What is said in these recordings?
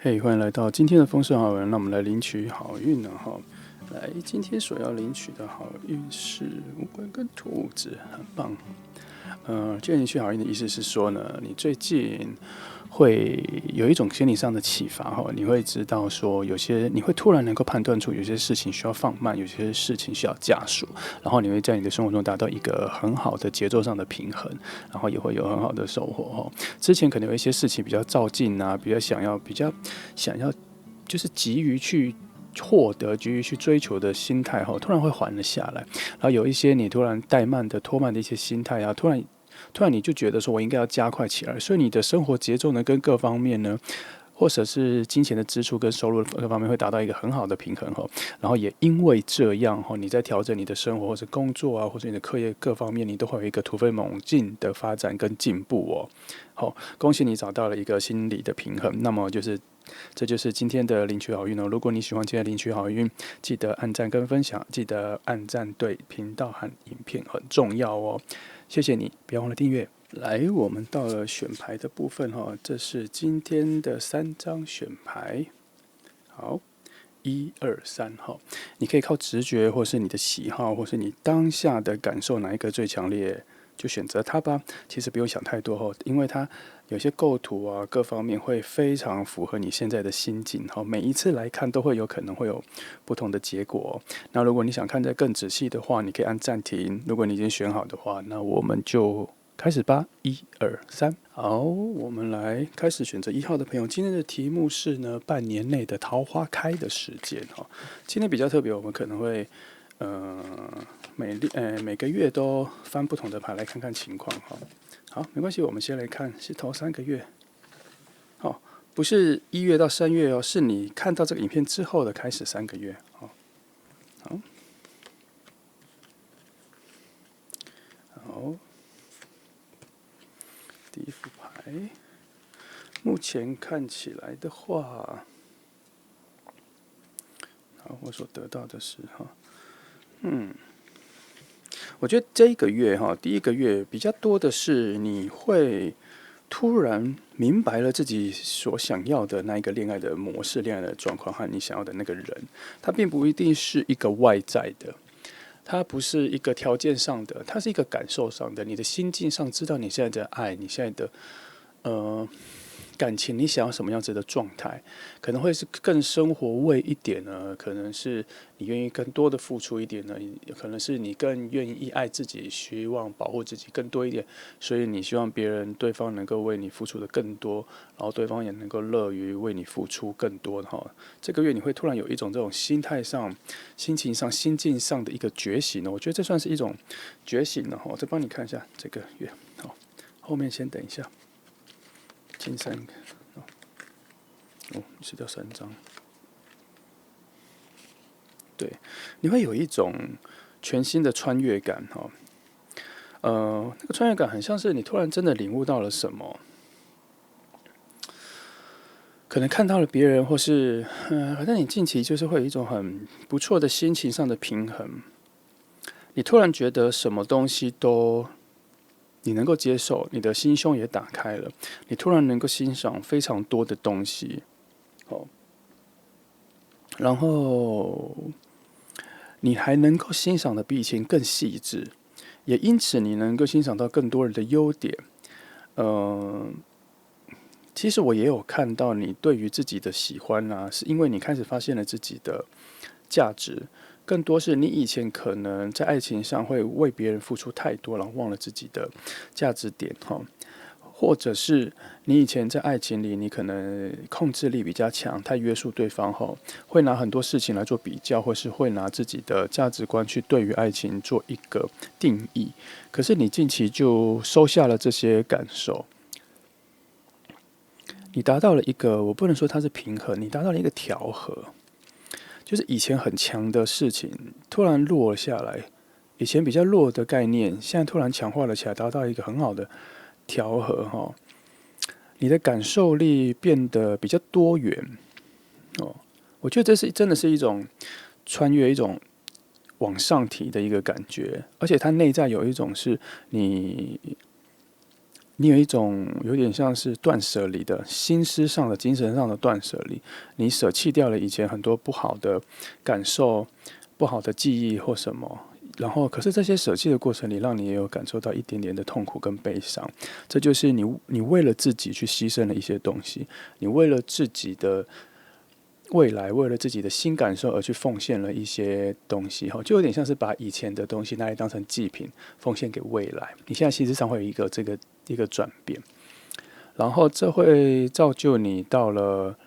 嘿，欢迎来到今天的丰盛好人，那我们来领取好运了哈。来，今天所要领取的好运是乌龟跟兔子，很棒。今天领取好运的意思是说呢，你最近会有一种心理上的启发哈，你会知道说你会突然能够判断出有些事情需要放慢，有些事情需要加速，然后你会在你的生活中达到一个很好的节奏上的平衡，然后也会有很好的收获哈。之前可能有一些事情比较躁进啊，比较想要就是急于去获得、急于去追求的心态哈，突然会缓了下来。然后有一些你突然怠慢的、拖慢的一些心态啊，突然你就觉得说我应该要加快起来，所以你的生活节奏呢，跟各方面呢，或者是金钱的支出跟收入各方面会达到一个很好的平衡哈。然后也因为这样哈，你在调整你的生活或者工作啊，或者你的课业各方面，你都会有一个突飞猛进的发展跟进步哦。好，恭喜你找到了一个心理的平衡。那么这就是今天的领取好运哦。如果你喜欢今天的领取好运，记得按赞跟分享，记得按赞对频道和影片很重要哦。谢谢你，别忘了订阅。来，我们到了选牌的部分哈，这是今天的3张选牌。好，1、2、3号，你可以靠直觉，或是你的喜好，或是你当下的感受，哪一个最强烈，就选择它吧。其实不用想太多哈，因为它有些构图啊，各方面会非常符合你现在的心境哈。每一次来看都会有可能会有不同的结果。那如果你想看得更仔细的话，你可以按暂停。如果你已经选好的话，那我们就开始吧，1、2、3，好，我们来开始选择1号的朋友。今天的题目是呢，半年内的桃花开的时间哈。今天比较特别，我们可能会每个月都翻不同的牌来看看情况哈。好，没关系，我们先来看是头3个月。好，不是1月到3月哦，是你看到这个影片之后的开始3个月。好，好，第一副牌，目前看起来的话，好，我所得到的是哈，我觉得这一个月哈，第一个月比较多的是你会突然明白了自己所想要的那一个恋爱的模式、恋爱的状况和你想要的那个人，它并不一定是一个外在的，它不是一个条件上的，它是一个感受上的，你的心境上知道你现在的爱，你现在的感情，你想要什么样子的状态？可能会是更生活味一点呢，可能是你愿意更多的付出一点呢，可能是你更愿意爱自己，希望保护自己更多一点，所以你希望对方能够为你付出的更多，然后对方也能够乐于为你付出更多哈。这个月你会突然有一种这种心态上、心情上、心境上的一个觉醒呢，我觉得这算是一种觉醒了哈。我再帮你看一下这个月，好，后面先等一下。前3个，吃掉3张。对，你会有一种全新的穿越感哈。那个穿越感很像是你突然真的领悟到了什么，可能看到了别人，或是反正你近期就是会有一种很不错的心情上的平衡。你突然觉得什么东西都你能够接受，你的心胸也打开了，你突然能够欣赏非常多的东西，哦，然后你还能够欣赏的比以前更细致，也因此你能够欣赏到更多人的优点。其实我也有看到你对于自己的喜欢啊，是因为你开始发现了自己的价值，更多是你以前可能在爱情上会为别人付出太多，然后忘了自己的价值点哈。或者是你以前在爱情里，你可能控制力比较强，太约束对方后，会拿很多事情来做比较，或是会拿自己的价值观去对于爱情做一个定义。可是你近期就收下了这些感受，你达到了一个，我不能说它是平衡，你达到了一个调和，就是以前很强的事情突然弱了下来，以前比较弱的概念，现在突然强化了起来，达到一个很好的调和哈。你的感受力变得比较多元哦，我觉得真的是一种穿越，一种往上提的一个感觉，而且它内在有一种是你你有一种有点像是断舍离的心思上的、精神上的断舍离，你舍弃掉了以前很多不好的感受、不好的记忆或什么，然后可是这些舍弃的过程里，让你也有感受到一点点的痛苦跟悲伤，这就是你为了自己去牺牲了一些东西，你为了自己的未来，为了自己的新感受而去奉献了一些东西，就有点像是把以前的东西拿来当成祭品，奉献给未来。你现在其实上会有一个转变，然后这会造就你到了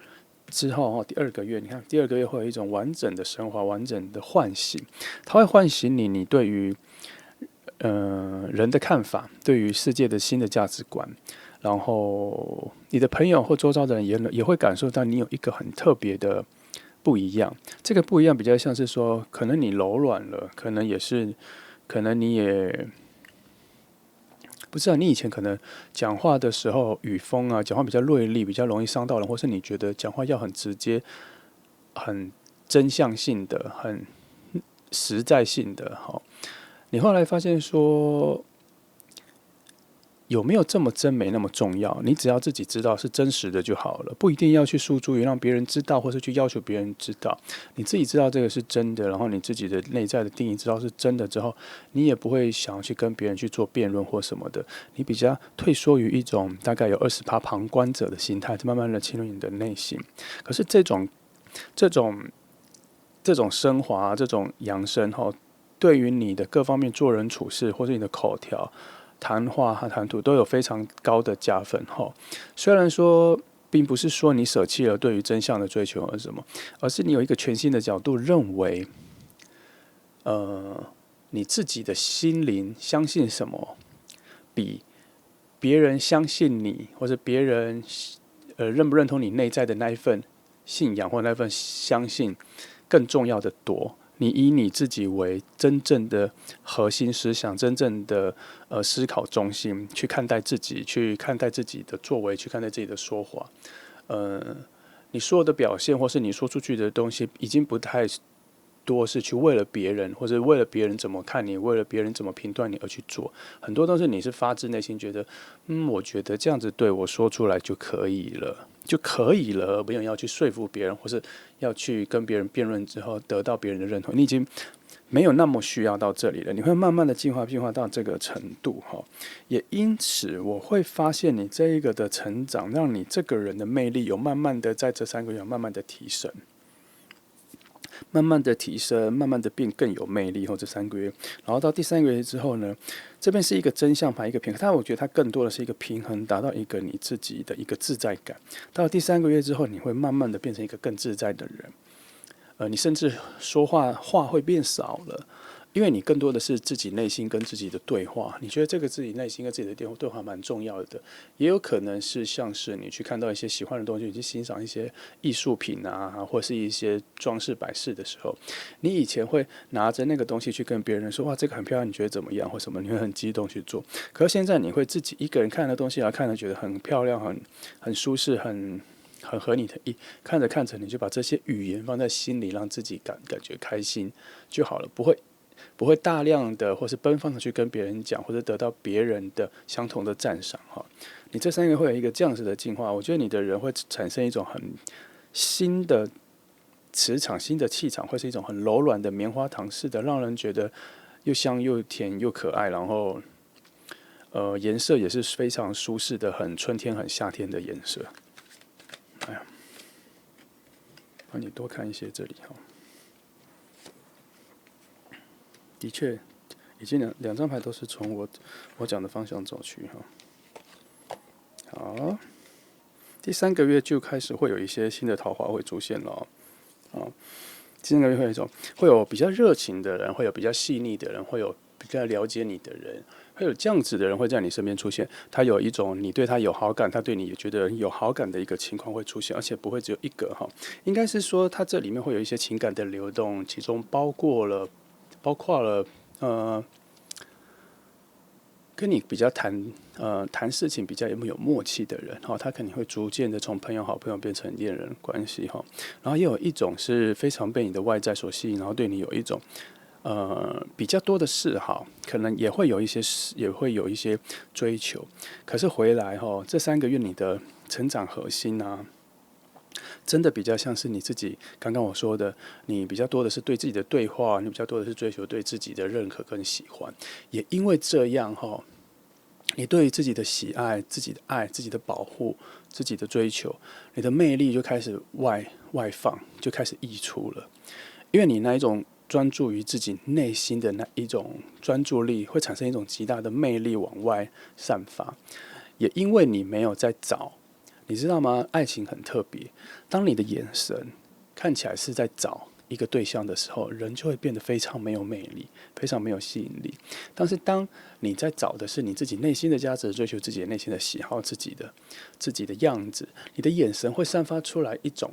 之后第二个月，你看第二个月会有一种完整的升华、完整的唤醒，它会唤醒你对于人的看法，对于世界的新的价值观。然后你的朋友或周遭的人也会感受到你有一个很特别的不一样。这个不一样比较像是说，可能你柔软了，可能你也不知道，你以前可能讲话的时候语风啊，讲话比较锐利，比较容易伤到人，或是你觉得讲话要很直接、很真相性的、很实在性的。你后来发现说，有没有这么真没那么重要，你只要自己知道是真实的就好了，不一定要去诉诸于让别人知道，或是去要求别人知道。你自己知道这个是真的，然后你自己的内在的定义知道是真的之后，你也不会想要去跟别人去做辩论或什么的，你比较退缩于一种大概有20%旁观者的心态，慢慢的侵入你的内心。可是这种升华、这种扬升对于你的各方面做人处事，或是你的口条、谈话和谈吐都有非常高的加分。虽然说并不是说你舍弃了对于真相的追求而什么，而是你有一个全新的角度，认为你自己的心灵相信什么，比别人相信你，或者别人认不认同你内在的那一份信仰或那份相信更重要的多。你以你自己为真正的核心思想，真正的思考中心去看待自己，去看待自己的作为，去看待自己的说话。你所有的表现或是你说出去的东西，已经不太多是去为了别人，或者为了别人怎么看你，为了别人怎么评断你而去做。很多都是你是发自内心觉得，我觉得这样子对我说出来就可以了。而不用要去说服别人，或是要去跟别人辩论之后得到别人的认同。你已经没有那么需要到这里了，你会慢慢的进化到这个程度。也因此我会发现你这一个的成长，让你这个人的魅力有慢慢的在这3个月慢慢的提升。慢慢的提升，慢慢的变更有魅力。这3个月，然后到第3个月之后呢，这边是一个真相牌，一个平衡。但我觉得它更多的是一个平衡，达到一个你自己的一个自在感。到了第3个月之后，你会慢慢的变成一个更自在的人。你甚至说话会变少了。因为你更多的是自己内心跟自己的对话，你觉得这个自己内心跟自己的对话蛮重要的，也有可能是像是你去看到一些喜欢的东西，你去欣赏一些艺术品啊，或是一些装饰摆饰的时候，你以前会拿着那个东西去跟别人说，哇，这个很漂亮，你觉得怎么样，或什么，你会很激动去做。可是现在你会自己一个人看的东西，看着觉得很漂亮，很舒适，很合你的意，看着看着你就把这些语言放在心里，让自己感觉开心就好了，不会大量的或是奔放的去跟别人讲，或者得到别人的相同的赞赏。你这3个会有一个这样子的进化，我觉得你的人会产生一种很新的磁场、新的气场，会是一种很柔软的棉花糖似的，让人觉得又香又甜又可爱，然后颜色也是非常舒适的，很春天、很夏天的颜色。哎呀，帮你多看一些这里的确，已经两张牌都是从我讲的方向走去好，第3个月就开始会有一些新的桃花会出现了第3个月会有比较热情的人，会有比较细腻的人，会有比较了解你的人，会有这样子的人会在你身边出现。他有一种你对他有好感，他对你也觉得有好感的一个情况会出现，而且不会只有一个应该是说他这里面会有一些情感的流动，其中包括了跟你比较谈事情比较有没有默契的人他可能会逐渐的从好朋友变成恋人关系然后也有一种是非常被你的外在所吸引，然后对你有一种比较多的嗜好，可能也会有一些追求，可是回来这3个月你的成长核心啊，真的比较像是你自己刚刚我说的，你比较多的是对自己的对话，你比较多的是追求对自己的认可跟喜欢，也因为这样你对于自己的喜爱、自己的爱、自己的保护、自己的追求，你的魅力就开始外放，就开始溢出了。因为你那一种专注于自己内心的那一种专注力，会产生一种极大的魅力往外散发。也因为你没有在找，你知道吗？爱情很特别，当你的眼神看起来是在找一个对象的时候，人就会变得非常没有魅力，非常没有吸引力。但是当你在找的是你自己内心的价值，追求自己的内心的喜好，自己的样子，你的眼神会散发出来一种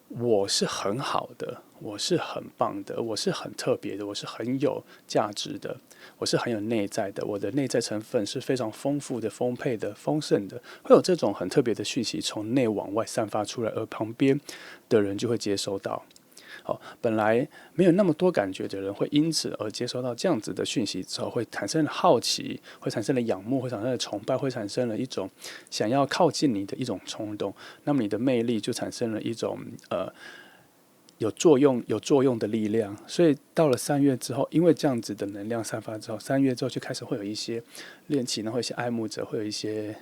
我是很好的，我是很棒的，我是很特别的，我是很有价值的，我是很有内在的，我的内在成分是非常丰富的、丰沛的、丰盛的，会有这种很特别的讯息从内往外散发出来，而旁边的人就会接收到。本来没有那么多感觉的人，会因此而接收到这样子的讯息之后，会产生了好奇，会产生了仰慕，会产生了崇拜，会产生了一种想要靠近你的一种冲动。那么你的魅力就产生了一种有作用的力量。所以到了3月之后，因为这样子的能量散发之后，3月之后就开始会有一些恋情，会有一些爱慕者，会有一些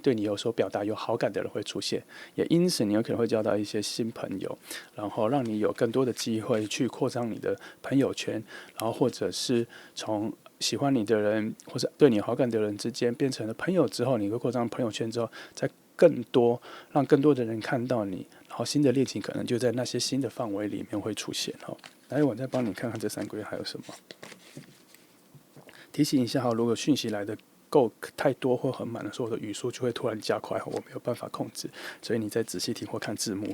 对你有所表达有好感的人会出现，也因此你有可能会交到一些新朋友，然后让你有更多的机会去扩张你的朋友圈，然后或者是从喜欢你的人或者对你有好感的人之间变成了朋友之后，你会扩张朋友圈之后，再让更多的人看到你，然后新的恋情可能就在那些新的范围里面会出现来，我再帮你看看这3个月还有什么。提醒一下如果讯息来的太多或很满的时候，我的语速就会突然加快我没有办法控制，所以你再仔细听或看字幕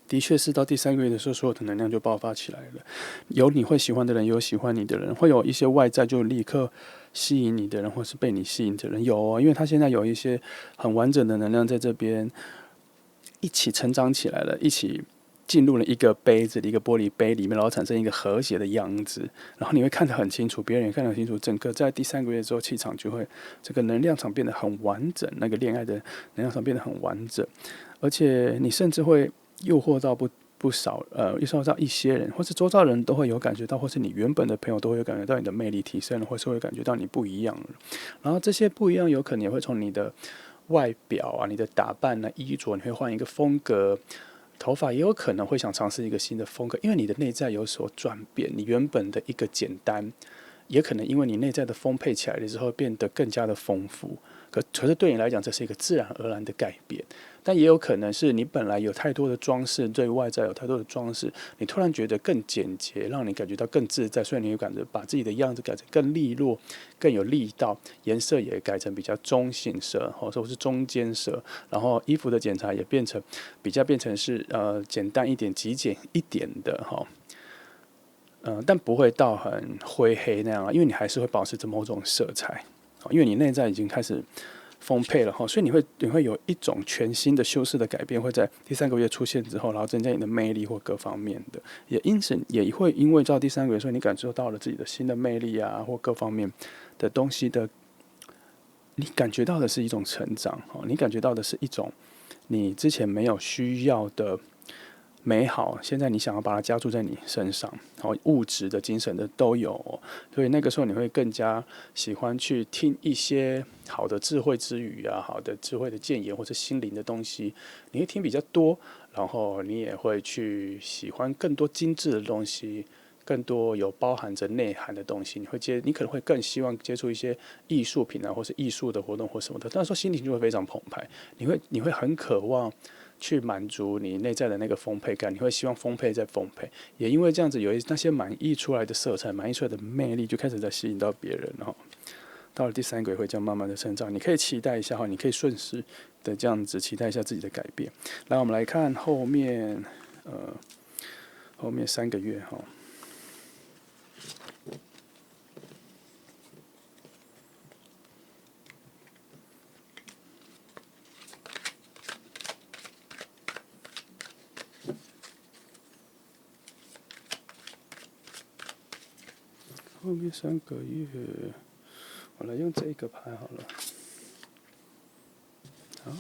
的确是到第3个月的时候，所有的能量就爆发起来了。有你会喜欢的人，有喜欢你的人，会有一些外在就立刻吸引你的人，或是被你吸引的人有因为他现在有一些很完整的能量在这边一起成长起来了，一起进入了一个杯子的一个玻璃杯里面，然后产生一个和谐的样子，然后你会看得很清楚，别人也看得很清楚，整个在第3个月之后，气场就会这个能量场变得很完整，那个恋爱的能量场变得很完整，而且你甚至会诱惑到不少诱惑到一些人，或是周遭人都会有感觉到，或是你原本的朋友都会有感觉到你的魅力提升了，或是会感觉到你不一样了。然后这些不一样有可能也会从你的外表啊、你的打扮啊、衣着，你会换一个风格。头发也有可能会想尝试一个新的风格，因为你的内在有所转变，你原本的一个简单，也可能因为你内在的丰沛起来了之后，变得更加的丰富。可是对你来讲，这是一个自然而然的改变。但也有可能是你本来有太多的装饰，对外在有太多的装饰，你突然觉得更简洁，让你感觉到更自在，所以你会感觉把自己的样子改成更利落、更有力道，颜色也改成比较中性色，或者是中间色，然后衣服的检查也变成是简单一点、极简一点的但不会到很灰黑那样因为你还是会保持着某种色彩，因为你内在已经开始丰沛了所以你会有一种全新的修饰的改变，会在第3个月出现之后，然后增加你的魅力或各方面的，也因此也会因为到第3个月，所以你感受到了自己的新的魅力啊，或各方面的东西的，你感觉到的是一种成长你感觉到的是一种你之前没有需要的美好，现在你想要把它加注在你身上，物质的、精神的都有所以那个时候你会更加喜欢去听一些好的智慧之语啊，好的智慧的谏言或者心灵的东西，你会听比较多，然后你也会去喜欢更多精致的东西，更多有包含着内涵的东西，你可能会更希望接触一些艺术品啊，或是艺术的活动或什么的，那时候心情就会非常澎湃，你会很渴望去满足你内在的那个丰沛感，你会希望丰沛再丰沛，也因为这样子，有那些满溢出来的色彩、满溢出来的魅力，就开始在吸引到别人到了第3个月会这样慢慢的成长，你可以期待一下你可以顺势的这样子期待一下自己的改变。来，我们来看后面3个月后面3个月，我来用这个牌好了。好，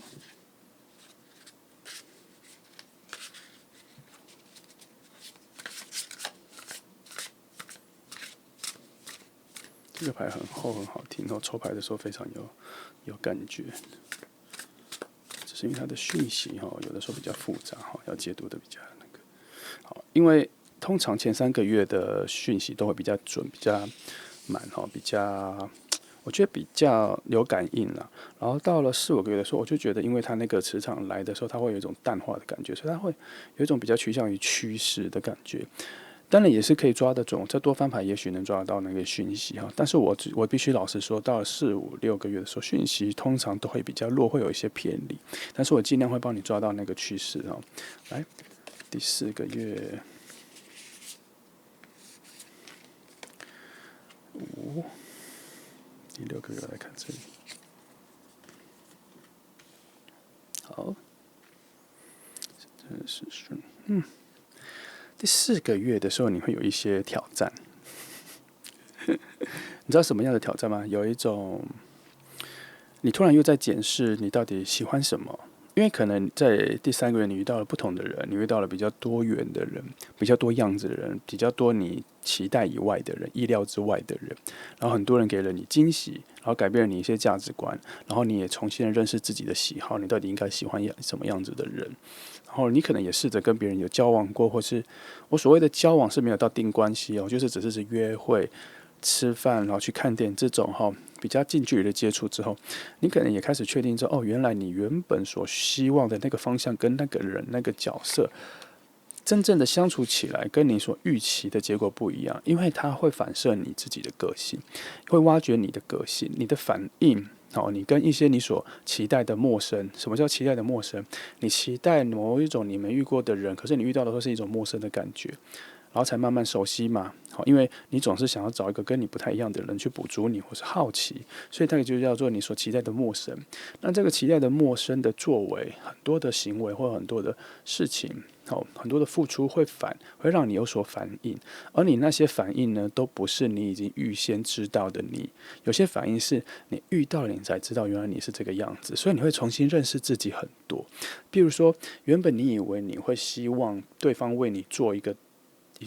这个牌很厚，很好听哦，抽牌的时候非常有感觉。只是因为它的讯息哈，有的时候比较复杂哈，要解读的比较那个。好，因为通常前3个月的讯息都会比较准，比较满哈，比较。我觉得比较有感应啦，然后到了4、5个月的时候，我就觉得，因为它那个磁场来的时候，它会有一种淡化的感觉，所以它会有一种比较趋向于趋势的感觉。当然也是可以抓得准，这多翻牌也许能抓得到那个讯息哈。但是我必须老实说，到了4、5、6个月的时候，讯息通常都会比较弱，会有一些偏离。但是我尽量会帮你抓到那个趋势哈。来，第4个月，5，第6个月来看这里。好，真的是顺，第4个月的时候，你会有一些挑战。你知道什么样的挑战吗？有一种，你突然又在检视你到底喜欢什么。因为可能在第3个月，你遇到了不同的人，你遇到了比较多元的人，比较多样子的人，比较多你期待以外的人，意料之外的人，然后很多人给了你惊喜，然后改变了你一些价值观，然后你也重新认识自己的喜好，你到底应该喜欢什么样子的人，然后你可能也试着跟别人有交往过，或是我所谓的交往是没有到定关系哦，就是只是约会、吃饭，然后去看电影这种比较近距离的接触之后，你可能也开始确定说，原来你原本所希望的那个方向跟那个人、那个角色，真正的相处起来，跟你所预期的结果不一样，因为它会反射你自己的个性，会挖掘你的个性、你的反应。你跟一些你所期待的陌生，什么叫期待的陌生？你期待某一种你没遇过的人，可是你遇到的会是一种陌生的感觉。然后才慢慢熟悉嘛，因为你总是想要找一个跟你不太一样的人去补足你，或是好奇，所以它就叫做你所期待的陌生。那这个期待的陌生的作为，很多的行为或很多的事情，很多的付出会让你有所反应，而你那些反应呢，都不是你已经预先知道的你，有些反应是你遇到了你才知道原来你是这个样子，所以你会重新认识自己很多。比如说，原本你以为你会希望对方为你做一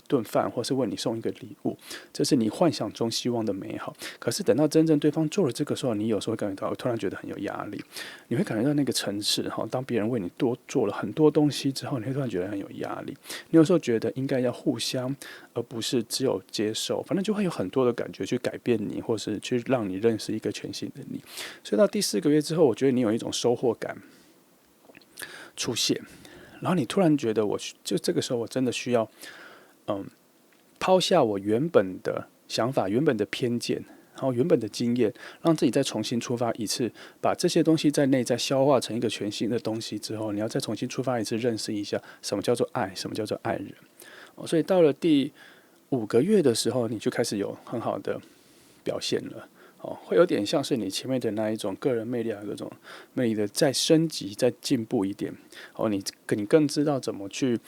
顿饭，或是为你送一个礼物，这是你幻想中希望的美好。可是等到真正对方做了这个时候，你有时候会感觉到，突然觉得很有压力。你会感觉到那个层次，当别人为你多做了很多东西之后，你会突然觉得很有压力。你有时候觉得应该要互相，而不是只有接受。反正就会有很多的感觉去改变你，或是去让你认识一个全新的你。所以到第4个月之后，我觉得你有一种收获感出现，然后你突然觉得，就这个时候我真的需要。抛下我原本的想法、原本的偏见，然后原本的经验，让自己再重新出发一次，把这些东西在内在消化成一个全新的东西之后，你要再重新出发一次，认识一下什么叫做爱，什么叫做爱人。所以到了第5个月的时候，你就开始有很好的表现了。会有点像是你前面的那一种个人魅力各种魅力的再升级、再进步一点。你更知道怎么去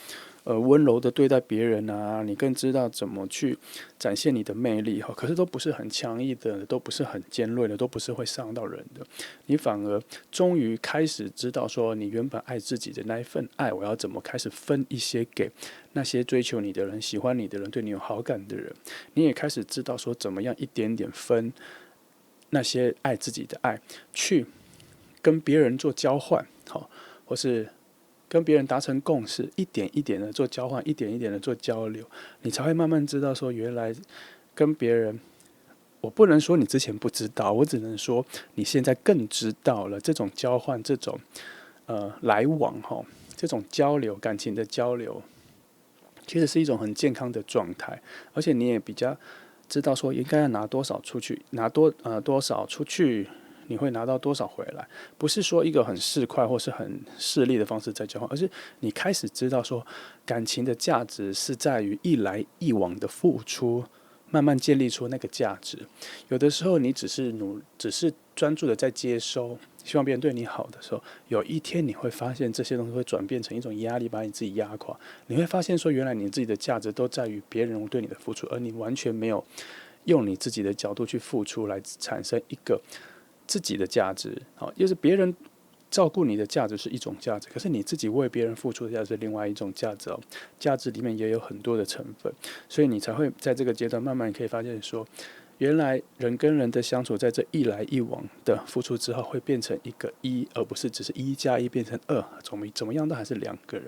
温柔的对待别人啊，你更知道怎么去展现你的魅力可是都不是很强硬的，都不是很尖锐的，都不是会伤到人的。你反而终于开始知道说，你原本爱自己的那一份爱，我要怎么开始分一些给那些追求你的人、喜欢你的人、对你有好感的人。你也开始知道说，怎么样一点点分那些爱自己的爱，去跟别人做交换，或是跟别人达成共识，一点一点的做交换，一点一点的做交流，你才会慢慢知道说，原来跟别人，我不能说你之前不知道，我只能说你现在更知道了。这种交换，这种来往这种交流，感情的交流，其实是一种很健康的状态，而且你也比较知道说应该要拿多少出去，多少出去，你会拿到多少回来，不是说一个很市侩或是很势利的方式在交换，而是你开始知道说感情的价值是在于一来一往的付出，慢慢建立出那个价值。有的时候你只是专注的在接收，希望别人对你好的时候，有一天你会发现这些东西会转变成一种压力，把你自己压垮。你会发现说，原来你自己的价值都在于别人对你的付出，而你完全没有用你自己的角度去付出，来产生一个自己的价值。好，就是别人照顾你的价值是一种价值，可是你自己为别人付出的价值是另外一种价值哦。价值里面也有很多的成分，所以你才会在这个阶段慢慢可以发现说，原来人跟人的相处，在这一来一往的付出之后，会变成一个一，而不是只是1+1变成2，怎么样都还是2个人。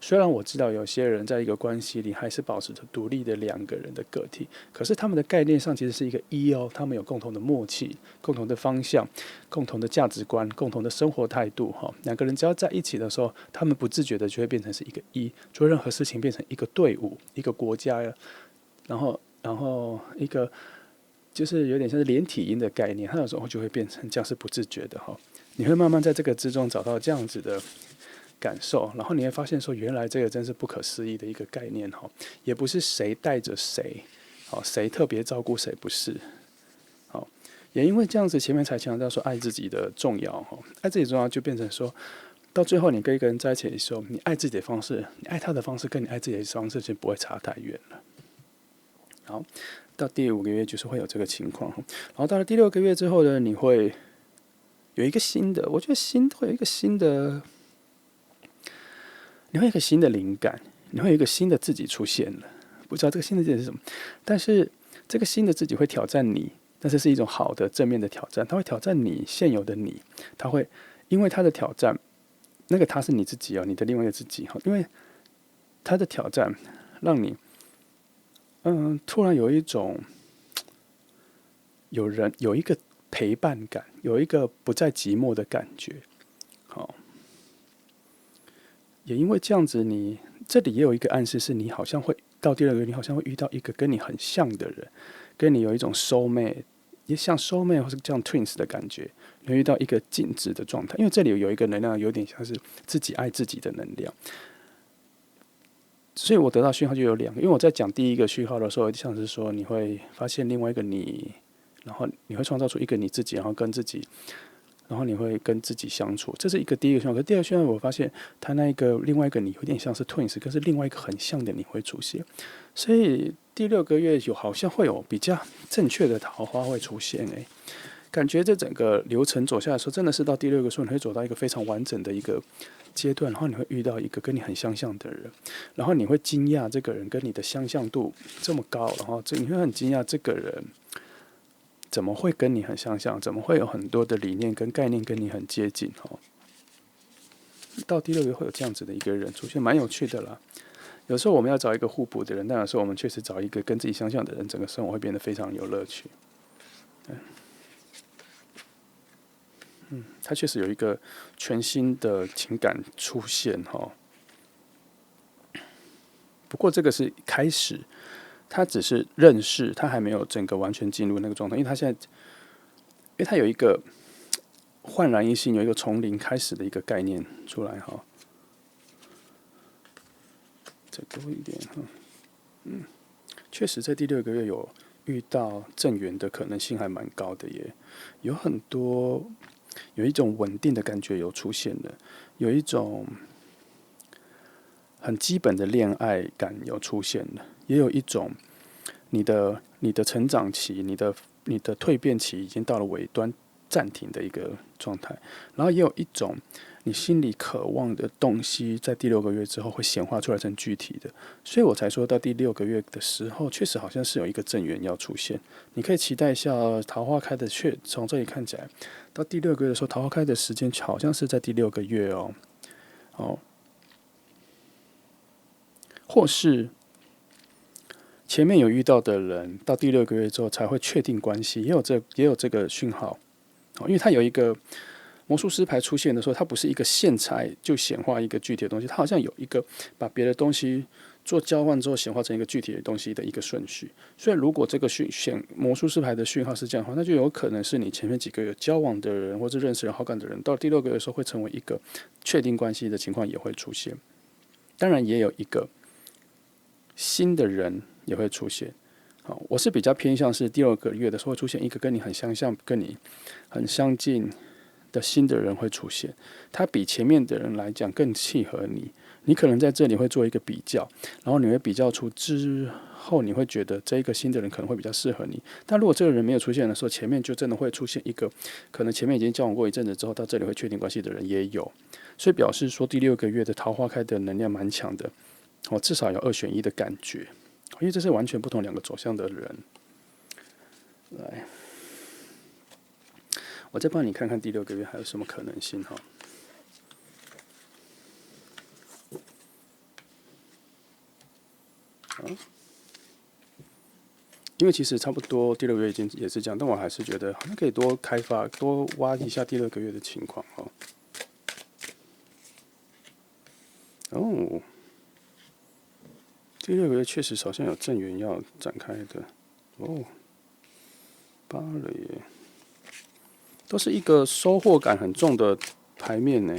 虽然我知道有些人在一个关系里还是保持着独立的2个人的个体，可是他们的概念上其实是一个一哦，他们有共同的默契、共同的方向、共同的价值观、共同的生活态度哈。2个人只要在一起的时候，他们不自觉的就会变成是一个一，做任何事情变成一个队伍、一个国家，然后一个就是有点像是连体婴的概念，它有时候就会变成这样，是不自觉的哈。你会慢慢在这个之中找到这样子的感受，然后你会发现说，原来这个真是不可思议的一个概念哈，也不是谁带着谁，好，谁特别照顾谁不是，好，也因为这样子，前面才强调说爱自己的重要哈，爱自己重要就变成说，到最后你跟一个人在一起的时候，你爱自己的方式，你爱他的方式，跟你爱自己的方式就不会差太远了。好，到第5个月就是会有这个情况，然后到了第6个月之后呢，你会有一个新的，我觉得会有一个新的。你会有一个新的灵感，你会有一个新的自己出现了，不知道这个新的自己是什么，但是这个新的自己会挑战你，但是是一种好的正面的挑战，它会挑战你现有的你，它会因为它的挑战，那个他是你自己哦，你的另外一个自己，因为他的挑战让你突然有一种有一个陪伴感，有一个不再寂寞的感觉，好。也因为这样子你，这里也有一个暗示，是你好像会到第2个月，你好像会遇到一个跟你很像的人，跟你有一种soul mate，也像soul mate或是这样 twins 的感觉，你会遇到一个静止的状态，因为这里有一个能量，有点像是自己爱自己的能量，所以我得到讯号就有2个，因为我在讲第一个讯号的时候，像是说你会发现另外一个你，然后你会创造出一个你自己，然后跟自己。然后你会跟自己相处，这是第一个讯号。可是第2个讯号，我发现他那一个另外一个你有点像是 twins， 可是另外一个很像的你会出现。所以第6个月好像会有比较正确的桃花会出现感觉这整个流程走下来的时候，真的是到第6个时候，你会走到一个非常完整的一个阶段，然后你会遇到一个跟你很相像的人，然后你会惊讶这个人跟你的相像度这么高，然后你会很惊讶这个人。怎么会跟你很相像？怎么会有很多的理念跟概念跟你很接近？到第6个月会有这样子的一个人出现，蛮有趣的啦。有时候我们要找一个互补的人，但有时候我们确实找一个跟自己相像的人，整个生活会变得非常有乐趣。他确实有一个全新的情感出现哈。不过这个是开始。他只是认识，他还没有整个完全进入那个状态，因为他现在，因为他有一个焕然一新，有一个从零开始的一个概念出来哈。再多一点哈，确实在第6个月有遇到正缘的可能性还蛮高的耶，有很多有一种稳定的感觉有出现的，有一种很基本的恋爱感有出现的。也有一种你的成长期，你的蜕变期已经到了尾端暂停的一个状态，然后也有一种你心里渴望的东西，在第6个月之后会显化出来成具体的，所以我才说到第6个月的时候，确实好像是有一个正缘要出现，你可以期待一下桃花开的，从这里看起来，到第6个月的时候，桃花开的时间好像是在第6个月哦，或是。前面有遇到的人，到第6个月之后才会确定关系，也有这个讯号，因为它有一个魔术师牌出现的时候，它不是一个现在就显化一个具体的东西，它好像有一个把别的东西做交换之后显化成一个具体的东西的一个顺序。所以如果这个魔术师牌的讯号是这样的话，那就有可能是你前面几个有交往的人或者认识人好感的人，到第6个月的时候会成为一个确定关系的情况也会出现。当然也有一个新的人。也会出现，我是比较偏向是第6个月的时候会出现一个跟你很相像、跟你很相近的新的人会出现，他比前面的人来讲更契合你，你可能在这里会做一个比较，然后你会比较出之后，你会觉得这一个新的人可能会比较适合你。但如果这个人没有出现的时候，前面就真的会出现一个可能前面已经交往过一阵子之后，到这里会确定关系的人也有，所以表示说第6个月的桃花开的能量蛮强的，至少有2选1的感觉，因为这是完全不同2个走向的人。来，我再帮你看看第6个月还有什么可能性哈。因为其实差不多第6个月已经也是这样，但我还是觉得好像可以多开发、多挖一下第6个月的情况哦，第6个月确实好像有正缘要展开的哦，8了耶，都是一个收获感很重的牌面呢。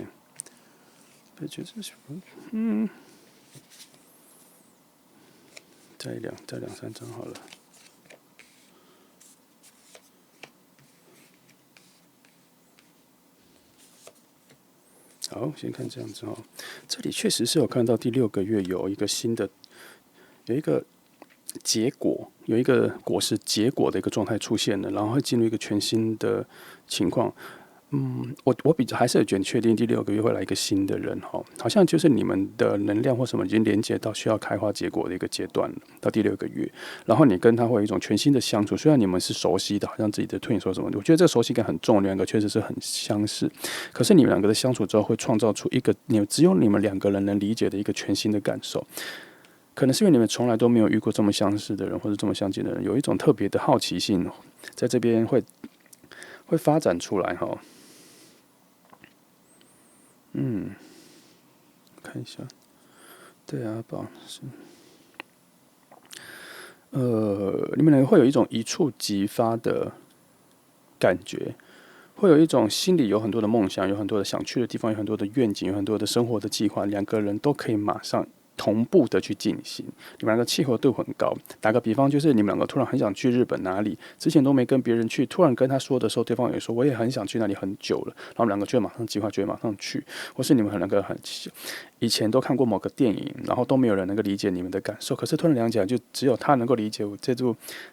再两三张好了。好，先看这样子这里确实是有看到第6个月有一个新的，有一个结果，有一个果实结果的一个状态出现了，然后会进入一个全新的情况。我比较还是有确定第6个月会来一个新的人好像就是你们的能量或什么已经连接到需要开花结果的一个阶段了，到第6个月，然后你跟他会有一种全新的相处。虽然你们是熟悉的，好像自己的twin说什么，我觉得这个熟悉感很重，2个确实是很相似。可是你们2个的相处之后，会创造出一个只有你们2个人能理解的一个全新的感受。可能是因为你们从来都没有遇过这么相似的人，或者这么相近的人，有一种特别的好奇心，在这边会发展出来看一下，对啊，宝是，你们2个会有一种一触即发的感觉，会有一种心里有很多的梦想，有很多的想去的地方，有很多的愿景，有很多的生活的计划，2个人都可以马上同步的去进行。你们2个契合度很高。打个比方，就是你们2个突然很想去日本哪里，之前都没跟别人去，突然跟他说的时候，对方也说我也很想去那里很久了，然后2个就会马上计划，就会马上去。或是你们2个以前都看过某个电影，然后都没有人能够理解你们的感受，可是突然聊起来，就只有他能够理解我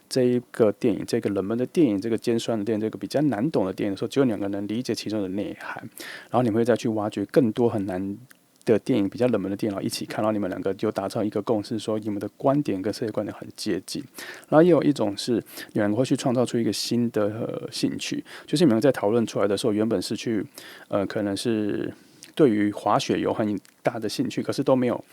这一个电影，这个冷门的电影，这个尖酸的电影，这个比较难懂的电影的时候，只有2个人理解其中的内涵，然后你们会再去挖掘更多很难的电影，比较冷门的电影，一起看到你们2个就达成一个共识，说你们的观点跟世界观点很接近。然后也有一种是你们2个会去创造出一个新的兴趣，就是你们在讨论出来的时候，原本是去可能是对于滑雪有很大的兴趣，可是都没有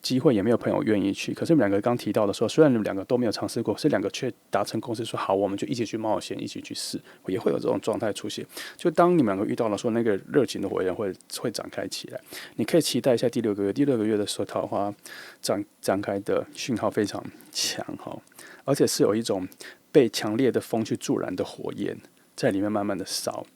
机会，也没有朋友愿意去。可是你们2个刚提到的时候，虽然你们2个都没有尝试过，是2个却达成共识，说好，我们就一起去冒险，一起去试，也会有这种状态出现。就当你们2个遇到了说那个热情的火焰会展开起来，你可以期待一下第6个月。第6个月的时候，桃花展开的讯号非常强而且是有一种被强烈的风去助燃的火焰在里面慢慢的烧。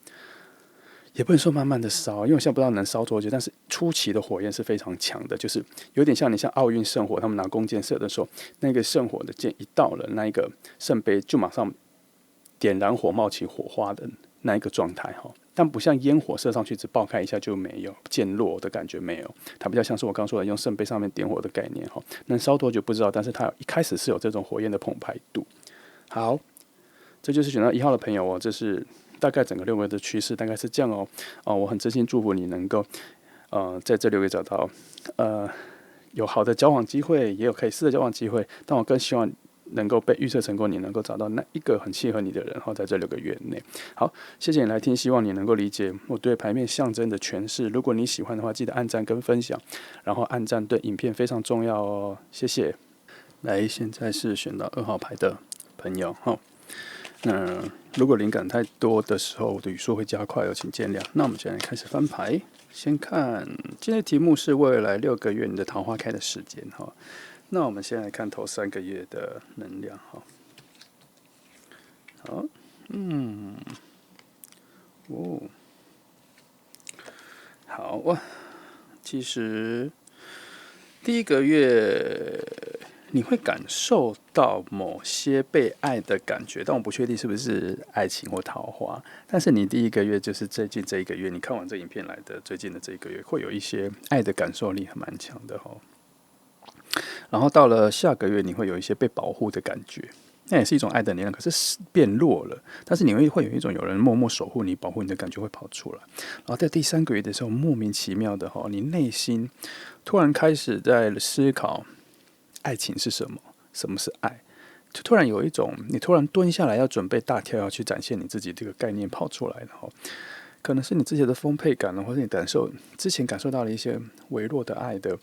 也不能说慢慢的烧，因为我现在不知道能烧多久，但是初期的火焰是非常强的，就是有点像奥运圣火，他们拿弓箭射的时候，那个圣火的箭一到了那一个圣杯，就马上点燃火，冒起火花的那一个状态但不像烟火射上去只爆开一下就没有渐落的感觉，没有，它比较像是我刚说的用圣杯上面点火的概念能烧多久不知道，但是它一开始是有这种火焰的澎湃度。好，这就是选到1号的朋友这是大概整个6个月的趋势大概是这样我很真心祝福你能够在这6个月找到有好的交往机会，也有可以试的交往机会，但我更希望能够被预测成功，你能够找到那一个很契合你的人在这6个月内。好，谢谢你来听，希望你能够理解我对牌面象征的诠释。如果你喜欢的话，记得按赞跟分享，然后按赞对影片非常重要谢谢。来，现在是选到2号牌的朋友那如果灵感太多的时候，我的语速会加快请见谅。那我们现在开始翻牌，先看今天的题目是未来6个月你的桃花开的时间那我们先来看头3个月的能量好，好其实第1个月你会感受到某些被爱的感觉，但我不确定是不是爱情或桃花。但是你第一个月就是最近这一个月，你看完这影片来的最近的这一个月，会有一些爱的感受力还蛮强的哦。然后到了下个月，你会有一些被保护的感觉，那也是一种爱的能量，可是变弱了。但是你会有一种有人默默守护你、保护你的感觉会跑出来。然后在第3个月的时候，莫名其妙的你内心突然开始在思考爱情是什么，什么是爱。就突然有一种，你突然蹲下来要准备大跳，要去展现你自己这个概念跑出来了可能是你之前的丰沛感，或者你之前感受到了一些微弱的爱的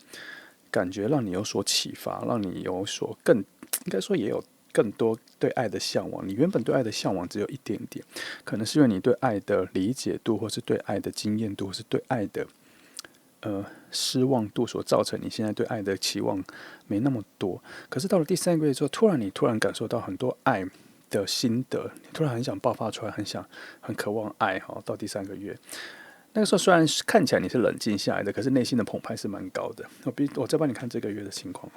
感觉，让你有所启发，让你有所应该说也有更多对爱的向往。你原本对爱的向往只有一点点，可能是因为你对爱的理解度，或是对爱的经验度，或是对爱的失望度所造成，你现在对爱的期望没那么多。可是到了第3个月之后，你突然感受到很多爱的心得，你突然很想爆发出来，很渴望爱到第3个月。那个时候虽然看起来你是冷静下来的，可是内心的澎湃是蛮高的。我再帮你看这个月的情况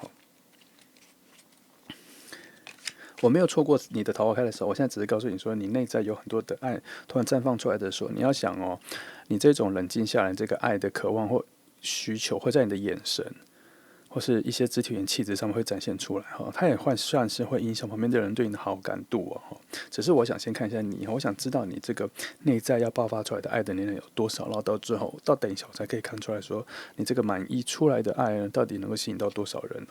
我没有错过你的桃花开的时候，我现在只是告诉你说，你内在有很多的爱突然绽放出来的时候，你要想你这种冷静下来，这个爱的渴望或需求会在你的眼神或是一些肢体语言气质上面会展现出来它也算是会影响旁边的人对你的好感度只是我想先看一下你，我想知道你这个内在要爆发出来的爱的能量有多少，然后到最后到等一下我才可以看出来说，你这个满意出来的爱呢，到底能够吸引到多少人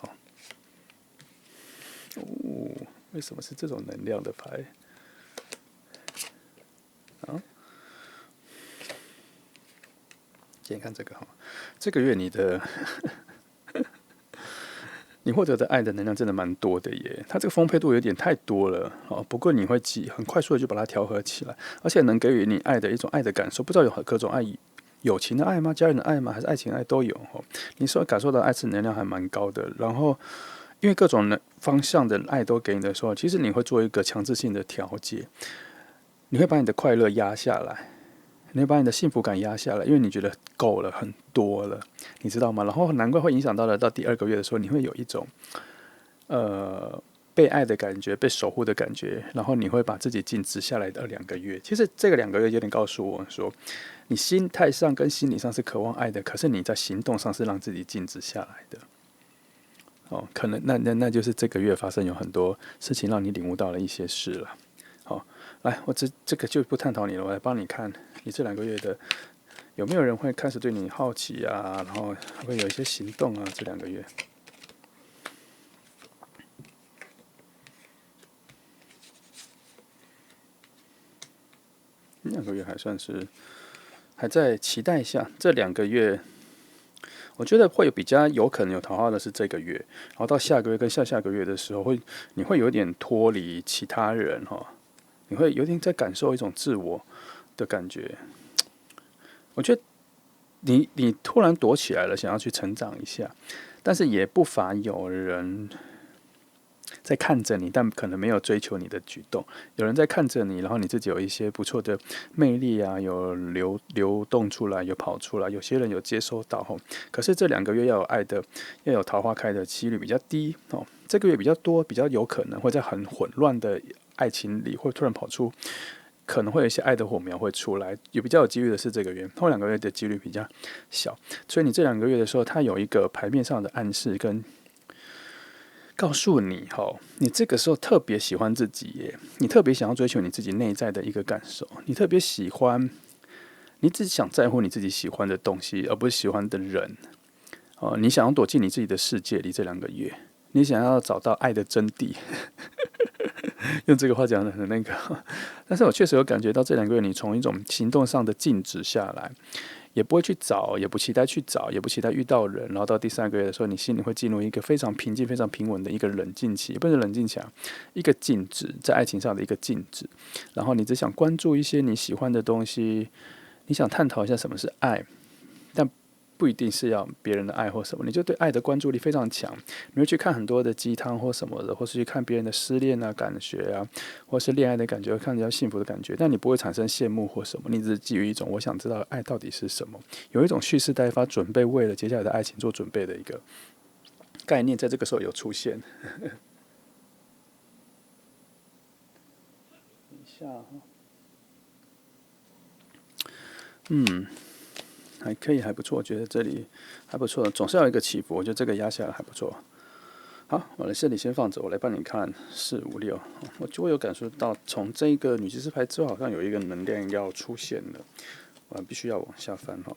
为什么是这种能量的牌先看这个这个月你的你获得的爱的能量真的蛮多的耶，它这个丰沛度有点太多了不过你会很快速的就把它调和起来，而且能给予你爱的一种爱的感受，不知道有各种爱，友情的爱吗？家人的爱吗？还是爱情的爱都有你所感受到的爱是能量还蛮高的，然后因为各种方向的爱都给你的时候，其实你会做一个强制性的调节，你会把你的快乐压下来，你会把你的幸福感压下来，因为你觉得够了，很多了，你知道吗？然后难怪会影响到第2个月的时候，你会有一种被爱的感觉，被守护的感觉，然后你会把自己静止下来的2个月。其实这个2个月有点告诉我说，你心态上跟心理上是渴望爱的，可是你在行动上是让自己静止下来的。可能那就是这个月发生有很多事情让你领悟到了一些事了。来，我这个就不探讨你了，我来帮你看你这2个月的有没有人会开始对你好奇啊，然后会有一些行动啊，这2个月。2个月还算是还在期待下，这2个月我觉得会有比较有可能有桃花的是这个月，然后到下个月跟下个月的时候你会有点脱离其他人你会有点在感受一种自我的感觉。我觉得你突然躲起来了，想要去成长一下，但是也不乏有人在看着你，但可能没有追求你的举动。有人在看着你，然后你自己有一些不错的魅力啊，有流动出来，有跑出来。有些人有接收到可是这2个月要有爱的，要有桃花开的几率比较低这个月比较多，比较有可能会在很混乱的爱情里，会突然跑出。可能会有一些爱的火苗会出来，也比较有几率的是这个月，后2个月的几率比较小，所以你这2个月的时候，它有一个牌面上的暗示跟告诉你你这个时候特别喜欢自己耶，你特别想要追求你自己内在的一个感受，你特别喜欢，你只想在乎你自己喜欢的东西，而不是喜欢的人你想要躲进你自己的世界里这2个月，你想要找到爱的真谛。用这个话讲的很那个，但是我确实有感觉到这2个月你从一种行动上的静止下来，也不会去找，也不期待去找，也不期待遇到人，然后到第3个月的时候，你心里会进入一个非常平静、非常平稳的一个冷静期，不是冷静期一个静止，在爱情上的一个静止，然后你只想关注一些你喜欢的东西，你想探讨一下什么是爱，但不一定是要别人的爱或什么，你就对爱的关注力非常强，你会去看很多的鸡汤或什么的，或是去看别人的失恋啊、感觉啊，或是恋爱的感觉，看人家幸福的感觉，但你不会产生羡慕或什么，你只是基于一种我想知道爱到底是什么，有一种蓄势待发，准备为了接下来的爱情做准备的一概念在这个时候有出现。等一下，还可以，还不错，我觉得这里还不错，总是要有一个起伏，我觉得这个压下来还不错。好，我来这里先放着，我来帮你看456。我就会有感受到，从这个女骑士牌之后，好像有一个能量要出现了，我必须要往下翻哈，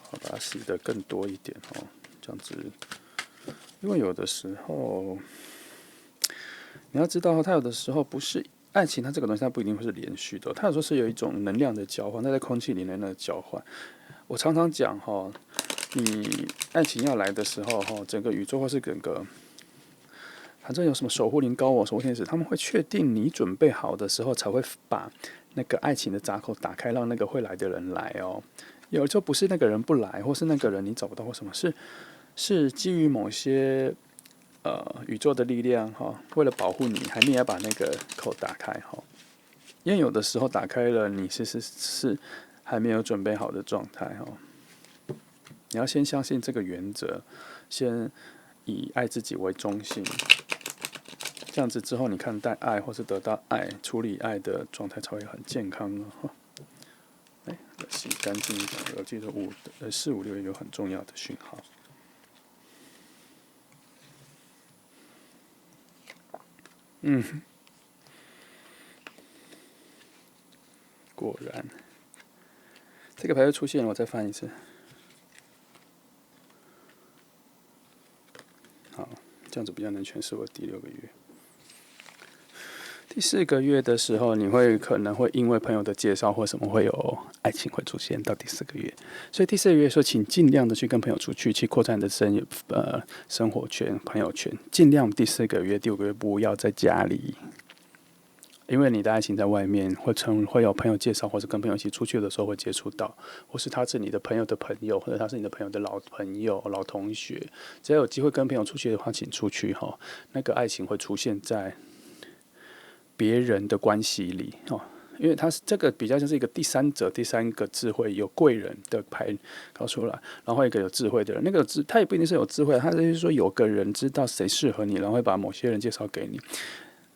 好把它洗得更多一点哈，这样子，因为有的时候你要知道，它有的时候不是爱情，它这个东西它不一定会是连续的，它有时候是有一种能量的交换，它在空气里面的交换。我常常讲哈。你爱情要来的时候，整个宇宙或是整个，反正有什么守护灵、高我、守护天使，他们会确定你准备好的时候，才会把那个爱情的闸口打开，让那个会来的人来哦。有时候不是那个人不来，或是那个人你找不到或什么，是基于某些宇宙的力量为了保护你，还没有把那个口打开哈。因为有的时候打开了，你其实是还没有准备好的状态哈。你要先相信这个原则，先以爱自己为中心，这样子之后，你看待爱或是得到爱、处理爱的状态才会很健康哦。洗干净一点，我记得456有很重要的讯号。果然，这个牌又出现了，我再翻一次。好，这样子比较能诠释我第6个月。第4个月的时候，你可能会因为朋友的介绍或什么会有爱情会出现到第4个月，所以第4个月的时候，请尽量的去跟朋友出去，去扩展你的生活圈、朋友圈，尽量第4个月、第5个月不要在家里。因为你的爱情在外面，会有朋友介绍，或者跟朋友一起出去的时候会接触到，或是他是你的朋友的朋友，或者他是你的朋友的老朋友、老同学。只要有机会跟朋友出去的话，请出去哈。那个爱情会出现在别人的关系里哦，因为它是这个比较像是一个第三者、第三个智慧有贵人的牌搞出来，然后一个有智慧的人，那个他也不一定是有智慧，他就是说有个人知道谁适合你，然后会把某些人介绍给你。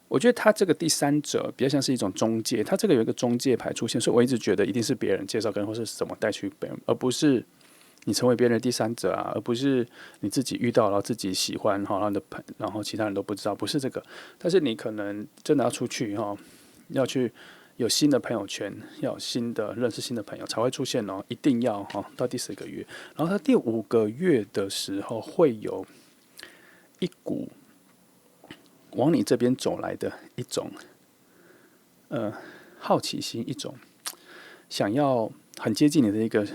我觉得他这个第三者比较像是一种中介，他这个有一个中介牌出现，所以我一直觉得一定是别人介绍跟或是怎么带去别人，而不是你成为别人的第三者啊，而不是你自己遇到然后自己喜欢然后其他人都不知道，不是这个。但是你可能真的要出去要去有新的朋友圈，要有认识新的朋友才会出现哦，一定要到第4个月，然后到第5个月的时候会有一股往你这边走来的一种好奇心，一种想要很接近你的一个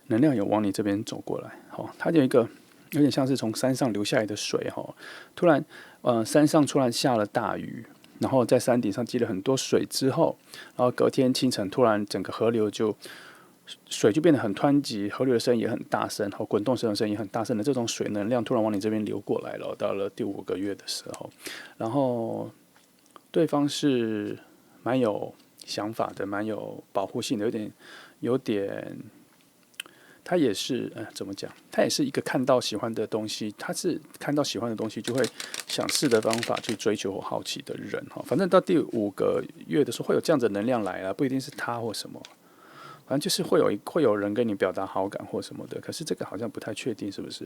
能量有往你这边走过来，它有一个有点像是从山上流下来的水突然山上突然下了大雨，然后在山顶上积了很多水之后，然后隔天清晨突然整个河流水就变得很湍急，河流的声音也很大声，滚动声的声音也很大声的这种水能量突然往你这边流过来了。到了第5个月的时候，然后对方是蛮有想法的，蛮有保护性的，有点，他也是怎么讲？他也是一个看到喜欢的东西，他是看到喜欢的东西就会想试的方法去追求或好奇的人反正到第5个月的时候会有这样子的能量来了，不一定是他或什么。反正就是会有人跟你表达好感或什么的，可是这个好像不太确定是不是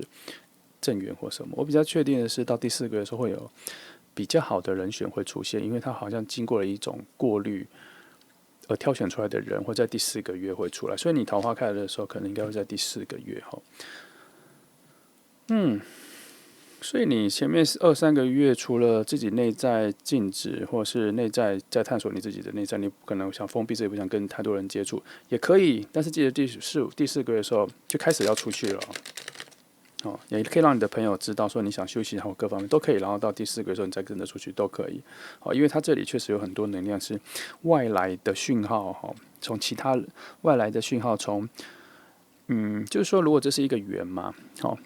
正缘或什么。我比较确定的是，到第4个月的时候会有比较好的人选会出现，因为他好像经过了一种过滤而挑选出来的人会在第4个月会出来，所以你桃花开来的时候，可能应该会在第4个月所以你前面2-3个月，除了自己内在静止，或是内在在探索你自己的内在，你可能想封闭自己，不想跟太多人接触，也可以。但是记得第4个月的时候就开始要出去了也可以让你的朋友知道说你想休息，然后各方面都可以。然后到第4个月的时候，你再跟着出去都可以因为它这里确实有很多能量是外来的讯号从其他外来的讯号从。就是说，如果这是一个圆嘛，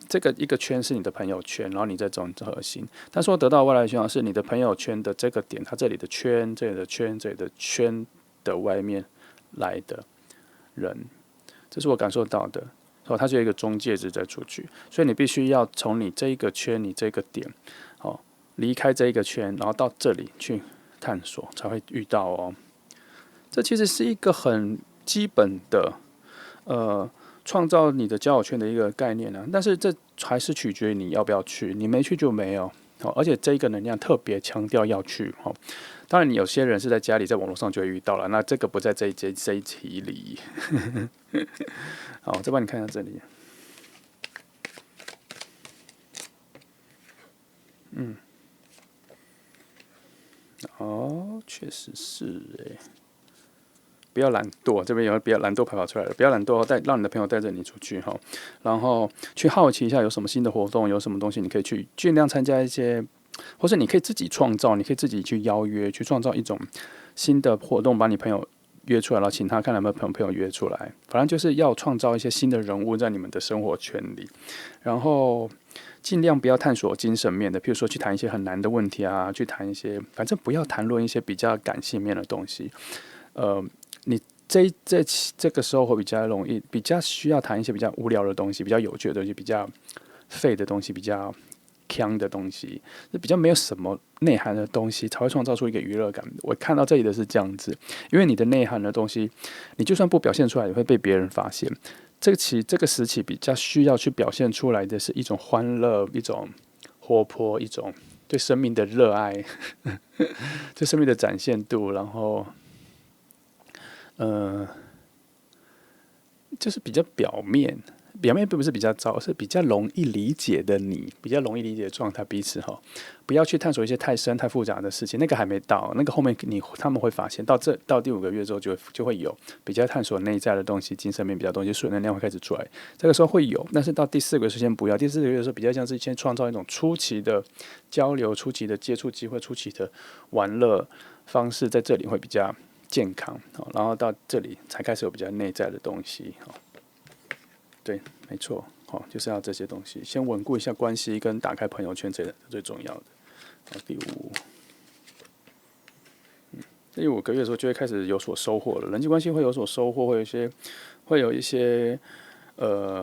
这个一个圈是你的朋友圈，然后你在中核心。但说得到外来的讯号是你的朋友圈的这个点，它这里的圈、这里的圈、这里的圈的外面来的人，这是我感受到的。它就有一个中介值在出去，所以你必须要从你这一个圈，你这个点，离开这一个圈，然后到这里去探索，才会遇到哦。这其实是一个很基本的创造你的交友圈的一个概念呢，但是这还是取决于你要不要去，你没去就没有。而且这一个能量特别强调要去。当然，你有些人是在家里，在网络上就会遇到了，那这个不在这一题里。好，再帮你看一下这里。确实是不要懒惰，这边有比较懒惰跑出来了，不要懒惰，让你的朋友带着你出去哈，然后去好奇一下有什么新的活动，有什么东西你可以去尽量参加一些，或是你可以自己创造，你可以自己去邀约，去创造一种新的活动，把你朋友约出来，然后请他看有没有朋友约出来，反正就是要创造一些新的人物在你们的生活圈里，然后尽量不要探索精神面的，譬如说去谈一些很难的问题啊，去谈一些，反正不要谈论一些比较感性面的东西。你这个时候会比较容易，比较需要谈一些比较无聊的东西，比较有趣的东西，比较废的东西，比较强的东西，比较没有什么内涵的东西，才会创造出一个娱乐感。我看到这里的是这样子，因为你的内涵的东西，你就算不表现出来，也会被别人发现。这个时期比较需要去表现出来的是一种欢乐，一种活泼，一种对生命的热爱，对生命的展现度，然后就是比较表面，表面并不是比较糟，是比较容易理解的你，比较容易理解的状态，彼此不要去探索一些太深太复杂的事情，那个还没到，那个后面他们会发现，到第5个月之后就会有比较探索内在的东西，精神面比较东西，水能量会开始出来，这个时候会有，但是到第4个月先不要，第4个月的时候比较像是先创造一种初期的交流、初期的接触机会、初期的玩乐方式，在这里会比较健康，然后到这里才开始有比较内在的东西。对，没错，就是要这些东西，先稳固一下关系，跟打开朋友圈，这是最重要的。第5个月的时候就会开始有所收获了，人际关系会有所收获，会有一些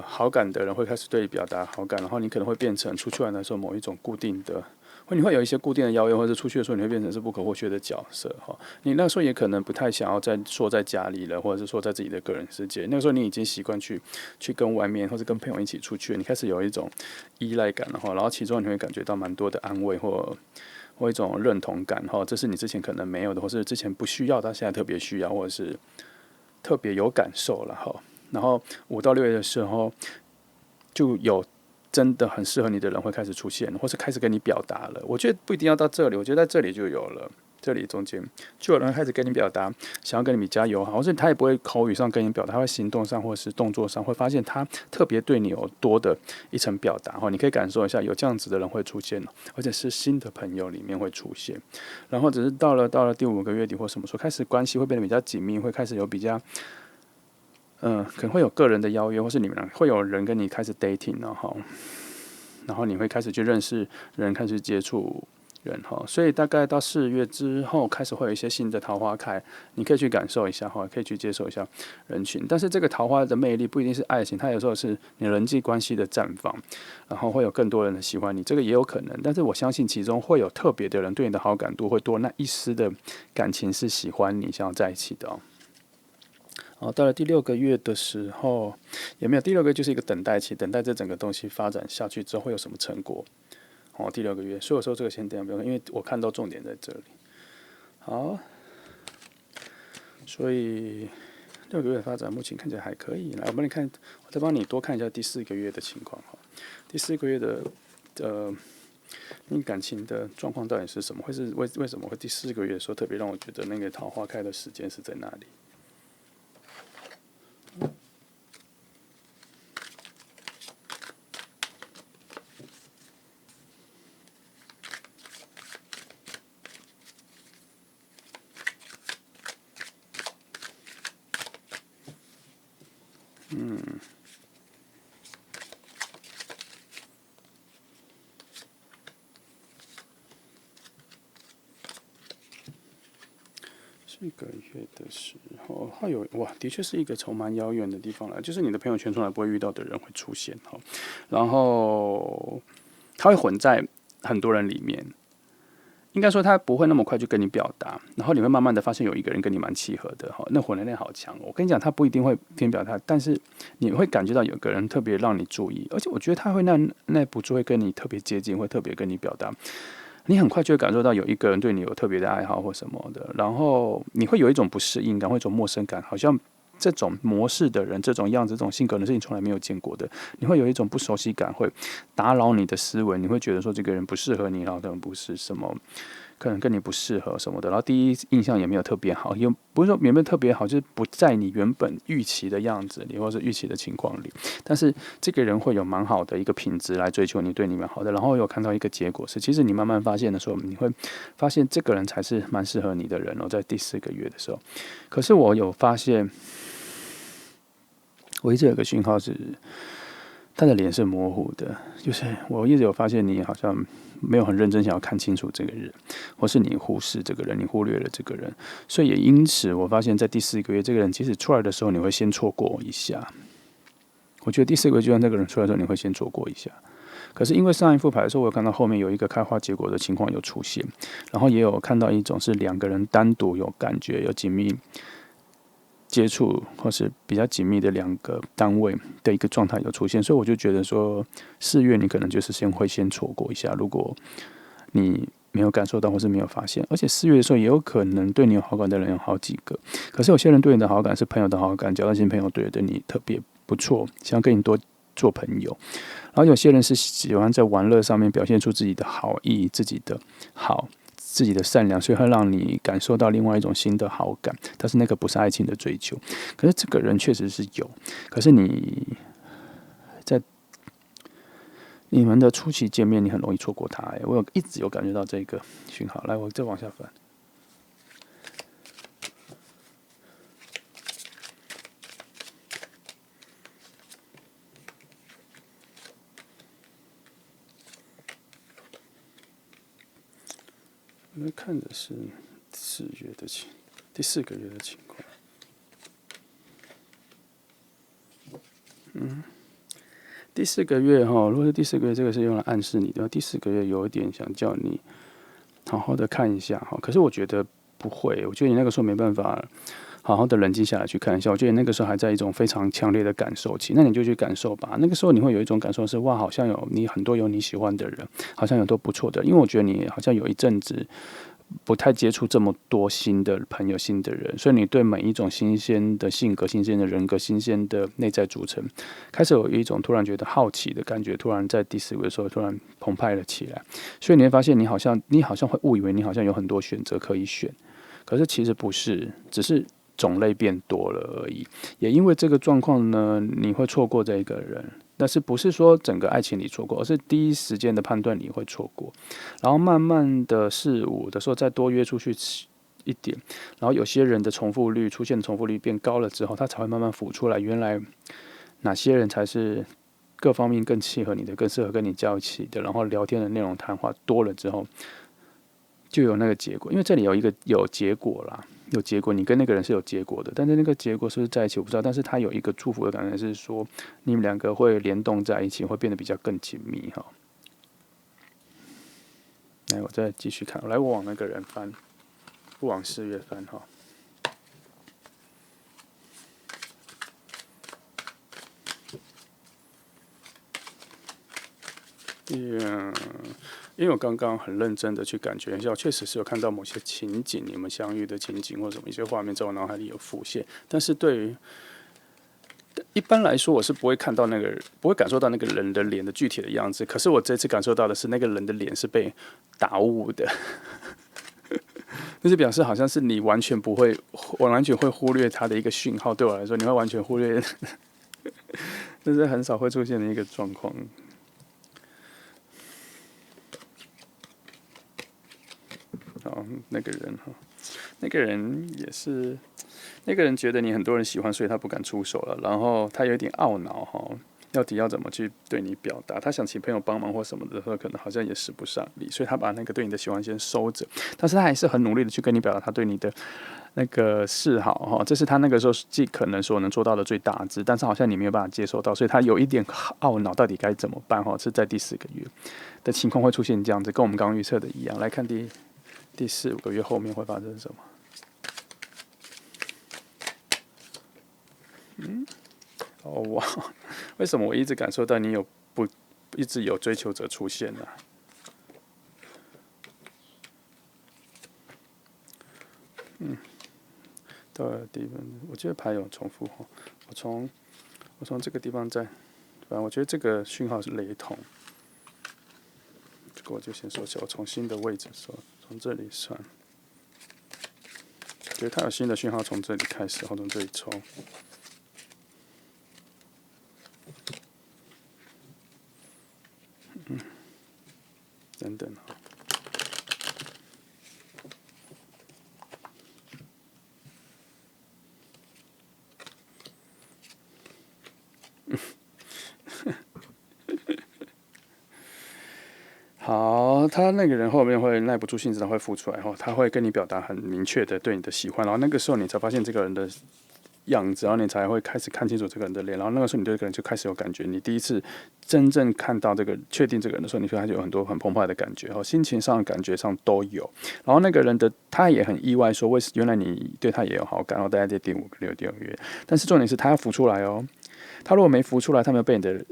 好感的人会开始对你表达好感，然后你可能会变成出去玩的时候某一种固定的。你会有一些固定的邀约，或者出去的时候你会变成是不可或缺的角色你那时候也可能不太想要再说在家里了，或者是说在自己的个人世界。那个时候你已经习惯去跟外面或者跟朋友一起出去，你开始有一种依赖感然后其中你会感觉到蛮多的安慰或一种认同感这是你之前可能没有的，或是之前不需要，但现在特别需要，或者是特别有感受了然后5到6月的时候就有真的很适合你的人会开始出现，或是开始跟你表达了。我觉得不一定要到这里，我觉得在这里就有了，这里中间就有人开始跟你表达，想要跟你比较友好，或是他也不会口语上跟你表达，他会行动上或是动作上会发现他特别对你有多的一层表达你可以感受一下有这样子的人会出现，而且是新的朋友里面会出现。然后只是到了第5个月底或什么时候开始关系会变得比较紧密，会开始有比较可能会有个人的邀约，或是你们俩会有人跟你开始 dating 然后你会开始去认识人，开始接触人所以大概到4月之后开始会有一些新的桃花开，你可以去感受一下可以去接受一下人群。但是这个桃花的魅力不一定是爱情，它有时候是你人际关系的绽放，然后会有更多人喜欢你，这个也有可能。但是我相信其中会有特别的人对你的好感度会多，那一丝的感情是喜欢你，想要在一起的到了第6个月的时候，也没有，第6个月就是一个等待期，等待这整个东西发展下去之后会有什么成果。第6个月，所以我说这个先等一下，因为我看到重点在这里。好，所以6个月的发展目前看起来还可以。来，我再帮你多看一下第4个月的情况第4个月的你感情的状况到底是什么？为什么会第4个月的时候特别让我觉得那个桃花开的时间是在哪里？4一个月的时候，它有哇，的确是一个从蛮遥远的地方来，就是你的朋友圈从来不会遇到的人会出现哈，然后它会混在很多人里面。应该说他不会那么快就跟你表达，然后你会慢慢的发现有一个人跟你蛮契合的，那混能量好强。我跟你讲，他不一定会偏表达，但是你会感觉到有个人特别让你注意，而且我觉得他会那不就会跟你特别接近，会特别跟你表达。你很快就会感受到有一个人对你有特别的爱好或什么的，然后你会有一种不适应感，或一种陌生感，好像这种模式的人、这种样子、这种性格的是你从来没有见过的，你会有一种不熟悉感，会打扰你的思维，你会觉得说这个人不适合你，然后可能不是什么。可能跟你不适合什么的，然后第一印象也没有特别好，也不是说有没有特别好，就是不在你原本预期的样子里，或是预期的情况里。但是这个人会有蛮好的一个品质来追求你，对你蛮好的。然后有看到一个结果是，其实你慢慢发现的时候，你会发现这个人才是蛮适合你的人哦。在第4个月的时候，可是我有发现，我一直有个讯号是，他的脸是模糊的，就是我一直有发现你好像没有很认真想要看清楚这个人，或是你忽视这个人，你忽略了这个人，所以也因此我发现，在第4个月，这个人即使出来的时候，你会先错过一下。我觉得第4个月就算这个人出来的时候，你会先错过一下。可是因为上一副牌的时候，我有看到后面有一个开花结果的情况有出现，然后也有看到一种是2个人单独有感觉、有紧密接触或是比较紧密的2个单位的一个状态有出现，所以我就觉得说4月你可能就是会先错过一下，如果你没有感受到或是没有发现，而且4月的时候也有可能对你有好感的人有好几个，可是有些人对你的好感是朋友的好感，交到新朋友对你特别不错，想要跟你多做朋友，然后有些人是喜欢在玩乐上面表现出自己的好意、自己的好。自己的善良，所以会让你感受到另外一种新的好感，但是那个不是爱情的追求。可是这个人确实是有，可是你在你们的初期见面，你很容易错过他。我一直有感觉到这个讯号。来，我再往下翻。我们看的是第4个月的情况。第4个月哈，如果是第4个月，这个是用来暗示你的。第4个月有一点想叫你好好的看一下哈，可是我觉得不会，我觉得你那个时候没办法好好的冷静下来去看一下。我觉得那个时候还在一种非常强烈的感受期，那你就去感受吧。那个时候你会有一种感受是哇，好像有你很多有你喜欢的人，好像有都不错的人，因为我觉得你好像有一阵子不太接触这么多新的朋友、新的人，所以你对每一种新鲜的性格、新鲜的人格、新鲜的内在组成，开始有一种突然觉得好奇的感觉，突然在第4个的时候突然澎湃了起来。所以你会发现，你好像会误以为你好像有很多选择可以选，可是其实不是，只是种类变多了而已。也因为这个状况呢，你会错过这一个人。但是不是说整个爱情你错过，而是第一时间的判断你会错过，然后慢慢的4、5的时候再多约出去一点，然后有些人的重复率出现的重复率变高了之后，他才会慢慢浮出来，原来哪些人才是各方面更契合你的、更适合跟你交一起的，然后聊天的内容谈话多了之后，就有那个结果。因为这里有结果啦，有结果，你跟那个人是有结果的，但是那个结果是不是在一起我不知道，但是他有一个祝福的感觉是说，你们2个会联动在一起，会变得比较更紧密哈。来，我再继续看，来我往那个人翻，不往4月翻哈。因为我刚刚很认真的去感觉一下，确实是有看到某些情景，你们相遇的情景或什么一些画面在我脑海里有浮现，但是对于一般来说，我是不会看到不会感受到那个人的脸的具体的样子。可是我这次感受到的是，那个人的脸是被打雾的，就是表示好像是你完全不会，我完全会忽略他的一个讯号。对我来说，你会完全忽略，这是很少会出现的一个状况。好，那个人哈，那个人也是，那个人觉得你很多人喜欢，所以他不敢出手了。然后他有点懊恼哈，到底要怎么去对你表达？他想请朋友帮忙或什么的时候，可能好像也使不上力，所以他把那个对你的喜欢先收着。但是他还是很努力的去跟你表达他对你的那个示好哈，这是他那个时候尽可能所能做到的最大值，但是好像你没有办法接受到，所以他有一点懊恼，到底该怎么办哈？是在第4个月的情况会出现这样子，跟我们刚刚预测的一样。来看第4、5个月后面会发生什么？哇，为什么我一直感受到你一直有追求者出现呢？到了地方，我觉得牌有重复哈。我从这个地方反正我觉得这个讯号是雷同。这个我就先说起，我从新的位置说，从这里算，觉得它有新的讯号从这里开始，然后从这里抽。等等哈。好，他那个人后面会耐不住性子，他会浮出来后，他会跟你表达很明确的对你的喜欢，然后那个时候你才发现这个人的样子，然后你才会开始看清楚这个人的脸，然后那个时候你对这个人就开始有感觉。你第一次真正看到这个确定这个人的时候，你就开始有很多很澎湃的感觉，心情上、感觉上都有。然后那个人他也很意外说，原来你对他也有好感，然后大概在第5个月、第2个月，但是重点是他要浮出来哦。他如果没浮出来，他没有被你的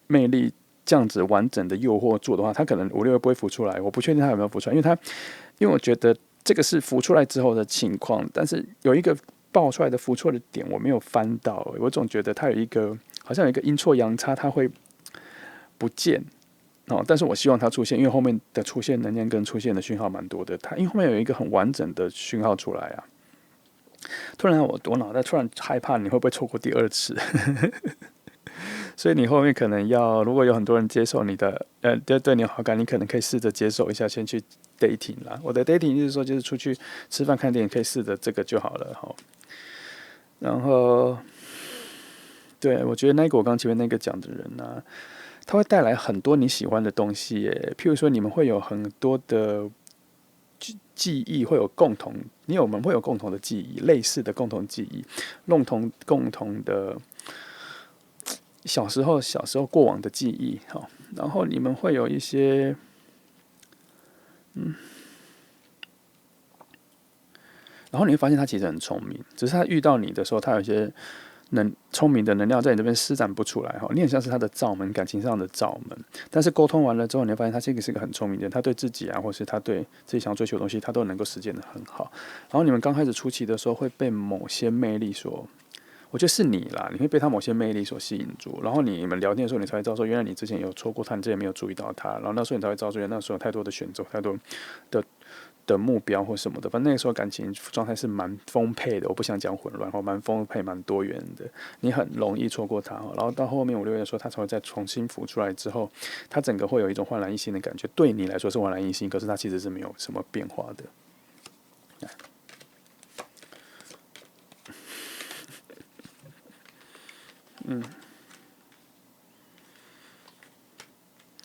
魅力这样子完整的诱惑住的话，他可能5、6月不会浮出来。我不确定他有没有浮出来，因为我觉得这个是浮出来之后的情况，但是有一个爆出来的浮错的点我没有翻到，我总觉得它好像有一个阴错阳差，它会不见但是我希望它出现，因为后面的出现能量跟出现的讯号蛮多的，因为后面有一个很完整的讯号出来啊。突然我脑袋突然害怕你会不会错过第2次所以你后面可能如果有很多人接受你的对你有好感，你可能可以试着接受一下，先去 dating 啦。我的 dating 就是说，就是出去吃饭看电影，可以试着这个就好了然后，对，我觉得那个我刚前面那个讲的人啊，他会带来很多你喜欢的东西耶。譬如说，你们会有很多的记忆，会有共同，我们会有共同的记忆，类似的共同记忆，共同的。小时候过往的记忆，然后你们会有一些，然后你会发现他其实很聪明，只是他遇到你的时候，他有一些聪明的能量在你这边施展不出来你很像是他的罩门，感情上的罩门。但是沟通完了之后，你会发现他这个是一个很聪明的人，他对自己啊，或是他对自己想要追求的东西，他都能够实践得很好。然后你们刚开始初期的时候，会被某些魅力我觉得是你啦，你会被他某些魅力所吸引住，然后你们聊天的时候，你才会知道说，原来你之前有错过他，你之前没有注意到他，然后那时候你才会知道说，那时候有太多的选择，太多的目标或什么的，反正那个时候感情状态是蛮丰沛的，我不想讲混乱，蛮丰沛、蛮多元的，你很容易错过他，然后到后面5、6月的时候，他才会再重新浮出来之后，他整个会有一种焕然一新的感觉，对你来说是焕然一新，可是他其实是没有什么变化的。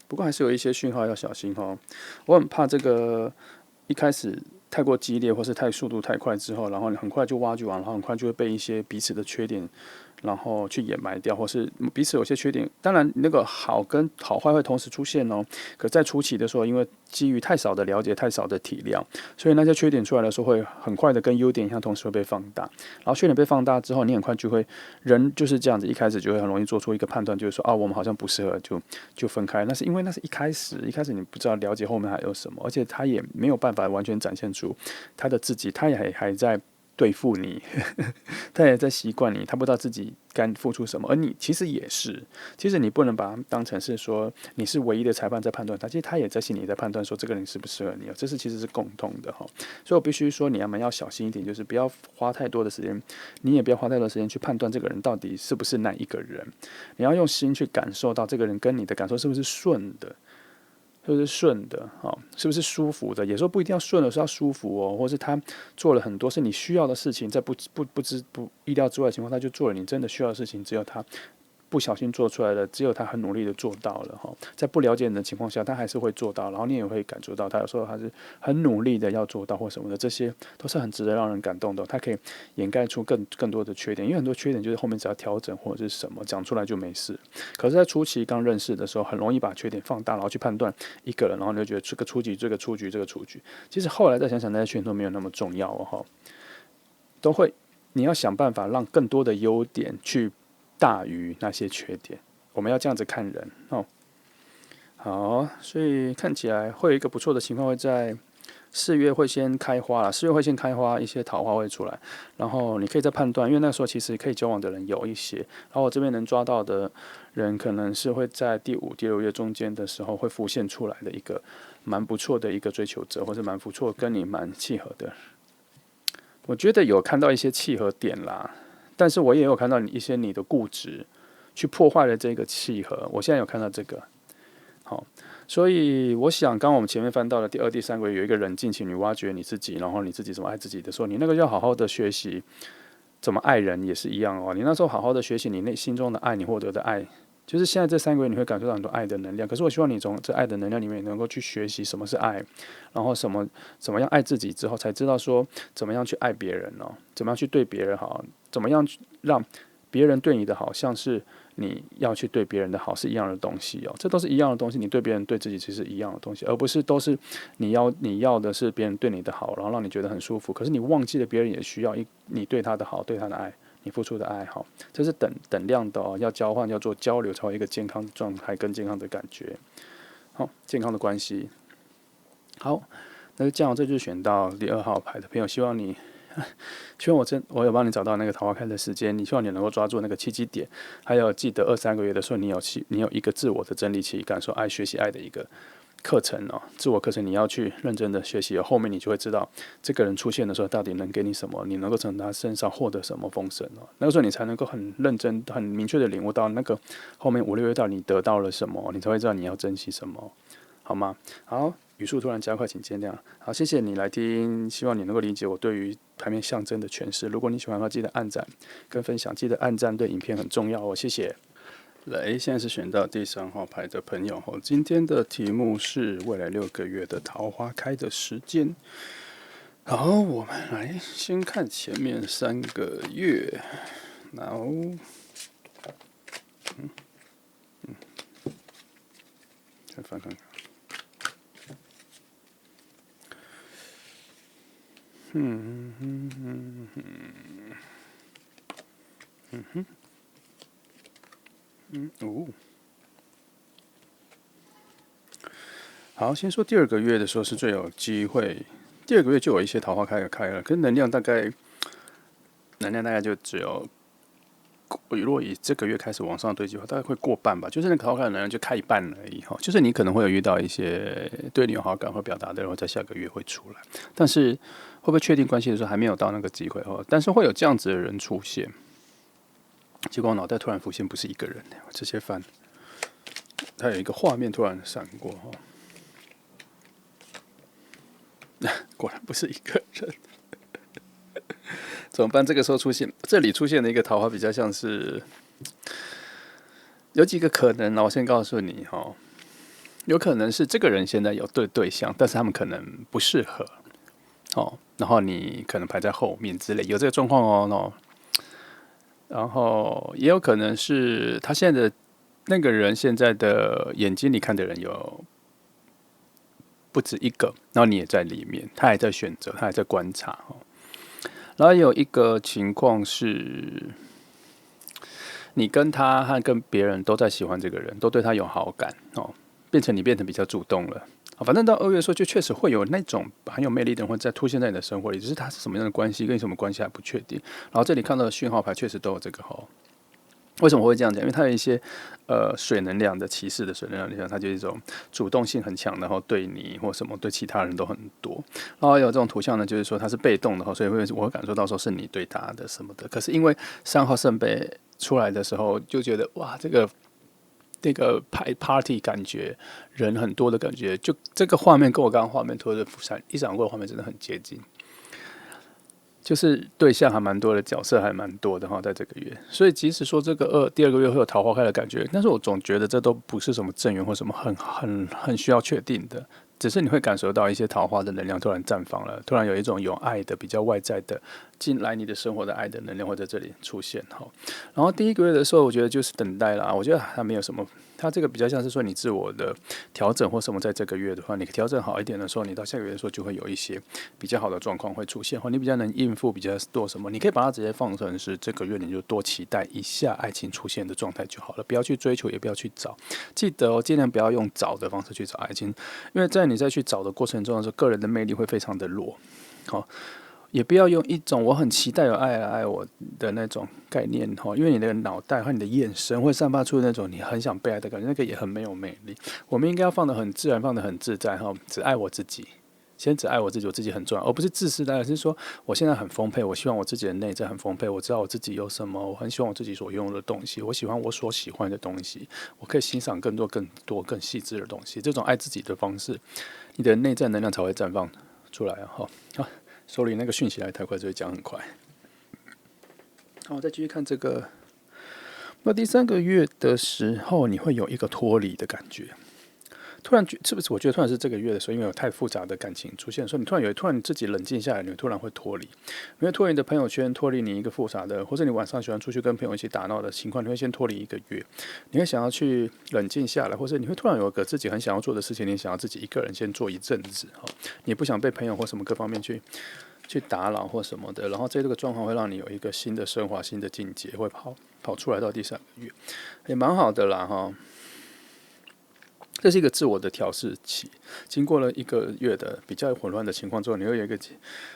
不过还是有一些讯号要小心我很怕这个一开始太过激烈，或是速度太快之后，然后你很快就挖掘完，然后很快就会被一些彼此的缺点，然后去掩埋掉，或是彼此有些缺点。当然，那个好跟好坏会同时出现可在初期的时候，因为基于太少的了解、太少的体谅，所以那些缺点出来的时候，会很快的跟优点一样，同时会被放大。然后缺点被放大之后，你很快就会人就是这样子，一开始就会很容易做出一个判断，就是说我们好像不适合，就分开。那是因为那是一开始你不知道了解后面还有什么，而且他也没有办法完全展现出他的自己，他也还在对付你他也在习惯你，他不知道自己该付出什么，而你其实也是，其实你不能把他当成是说你是唯一的裁判在判断他，其实他也在心里在判断说这个人适不适合你，这是其实是共通的所以我必须说你们要小心一点，就是不要花太多的时间，你也不要花太多的时间去判断这个人到底是不是那一个人，你要用心去感受到这个人跟你的感受是不是顺的。是不是顺的是不是舒服的？有时候不一定要顺的，是要舒服或是他做了很多是你需要的事情，在不意料之外的情况，他就做了你真的需要的事情，只有他不小心做出来的，只有他很努力的做到了哈。在不了解你的情况下，他还是会做到，然后你也会感受到他有时候他是很努力的要做到或什么的，这些都是很值得让人感动的。他可以掩盖出更多的缺点，因为很多缺点就是后面只要调整或者是什么讲出来就没事。可是，在初期刚认识的时候，很容易把缺点放大，然后去判断一个人，然后你就觉得这个出局，这个出局，这个出局。其实后来再想想，那些缺点都没有那么重要哦，都会你要想办法让更多的优点去大于那些缺点。我们要这样子看人哦。好，所以看起来会有一个不错的情况会在4月会先开花了，4月会先开花，一些桃花会出来，然后你可以再判断，因为那时候其实可以交往的人有一些，然后我这边能抓到的人可能是会在第5、第6月中间的时候会浮现出来的一个蛮不错的一个追求者，或者蛮不错跟你蛮契合的。我觉得有看到一些契合点啦，但是我也有看到一些你的固执去破坏了这个契合，我现在有看到这个。好，所以我想，刚刚我们前面翻到了第2、第3个月，有一个冷静期，你挖掘你自己，然后你自己怎么爱自己的时候，你那个要好好的学习怎么爱人也是一样哦。你那时候好好的学习你内心中的爱，你获得的爱，就是现在这3个月你会感受到很多爱的能量。可是我希望你从这爱的能量里面能够去学习什么是爱，然后怎么样爱自己之后，才知道说怎么样去爱别人哦，怎么样去对别人好，怎么样让别人对你的好像是你要去对别人的好是一样的东西哦，这都是一样的东西。你对别人对自己其实一样的东西，而不是都是你要的是别人对你的好，然后让你觉得很舒服。可是你忘记了别人也需要你对他的好，对他的爱，你付出的爱好，这是等量的哦，要交换，要做交流，才有一个健康的状态跟健康的感觉，好，健康的关系。好，那就这样，这就是选到第2号牌的朋友，希望我有帮你找到那个桃花开的时间，你希望你能够抓住那个契机点，还有记得2、3个月的时候，你有一个自我的整理期，感受爱、学习爱的一个课程哦，自我课程你要去认真的学习，后面你就会知道这个人出现的时候到底能给你什么，你能够从他身上获得什么丰盛哦，那个时候你才能够很认真、很明确的领悟到那个后面5、6月到底你得到了什么，你才会知道你要珍惜什么，好吗？好。语速突然加快，请见谅。好，谢谢你来听，希望你能够理解我对于牌面象征的诠释。如果你喜欢的话，记得按赞跟分享，记得按赞对影片很重要哦，谢谢。来，现在是选到第3号牌的朋友，今天的题目是未来6个月的桃花开的时间。好，我们来先看前面3个月，然后，再翻看看。好，先说第2个月的时候是最有机会，第2个月就有一些桃花开了，可是能量大概就只有，如果以这个月开始往上堆积的话，大概会过半吧，就是那个桃花开的能量就开一半而已哈。就是你可能会有遇到一些对你有好感或表达的人，会在下个月会出来，但是会不会确定关系的时候还没有到那个机会哦。但是会有这样子的人出现。结果我脑袋突然浮现，不是一个人，我直接翻，他有一个画面突然闪过哈。果然不是一个人，怎么办？这个时候这里出现的一个桃花，比较像是有几个可能呢？我先告诉你哈，有可能是这个人现在有对象，但是他们可能不适合哦，然后你可能排在后面之类，有这个状况哦。然后也有可能是他现在的那个人现在的眼睛里看的人有不止一个，然后你也在里面，他还在选择，他还在观察哦。然后有一个情况是，你跟他和跟别人都在喜欢这个人，都对他有好感哦，变成比较主动了。反正到2月的时候，就确实会有那种很有魅力的人会再出现在你的生活里，只是他是什么样的关系，跟你什么关系还不确定。然后这里看到的讯号牌确实都有这个哈。为什么会这样讲？因为它有一些水能量的骑士的水能量，它就是一种主动性很强的，然后对你或什么对其他人都很多。然后有这种图像呢，就是说它是被动的，所以我会感受到说是你对他的什么的。可是因为3号圣杯出来的时候，就觉得哇，这个 party 感觉人很多的感觉，就这个画面跟我刚刚画面拖着一闪过的画面真的很接近。就是对象还蛮多的，角色还蛮多的哈，在这个月。所以即使说这个第二个月会有桃花开的感觉，但是我总觉得这都不是什么正缘或什么很需要确定的。只是你会感受到一些桃花的能量突然绽放了，突然有一种有爱的、比较外在的进来你的生活的爱的能量会在这里出现哈。然后第一个月的时候，我觉得就是等待啦。我觉得它没有什么，它这个比较像是说你自我的调整或什么，在这个月的话，你调整好一点的时候，你到下个月的时候就会有一些比较好的状况会出现，或你比较能应付比较多什么。你可以把它直接放成是这个月你就多期待一下爱情出现的状态就好了，不要去追求，也不要去找。记得尽量不要用找的方式去找爱情，因为在你再去找的过程中的时候，个人的魅力会非常的弱。好，也不要用一种我很期待有爱来爱我的那种概念哈，因为你的脑袋和你的眼神会散发出那种你很想被爱的感觉，那个也很没有魅力。我们应该要放得很自然，放得很自在哈，只爱我自己。先只爱我自己，我自己很重要，而不是自私的爱，是说我现在很丰沛，我希望我自己的内在很丰沛，我知道我自己有什么，我很喜欢我自己所拥有的东西，我喜欢我所喜欢的东西，我可以欣赏更多、更多、更细致的东西。这种爱自己的方式，你的内在能量才会绽放出来哈。好，手里那个讯息来太快，就会讲很快。好，我再继续看这个。那第三个月的时候，你会有一个脱离的感觉。突然是不是？我觉得突然是这个月的时候，因为有太复杂的感情出现，所以你突然自己冷静下来，你突然会脱离，你会脱离你的朋友圈，脱离你一个复杂的，或者你晚上喜欢出去跟朋友一起打闹的情况，你会先脱离一个月，你会想要去冷静下来，或者你会突然有一个自己很想要做的事情，你想要自己一个人先做一阵子，你不想被朋友或什么各方面去打扰或什么的，然后这个状况会让你有一个新的升华、新的境界，会跑出来到第三个月，也蛮好的啦哈。这是一个自我的调试期，经过了一个月的比较混乱的情况之后，你会有一个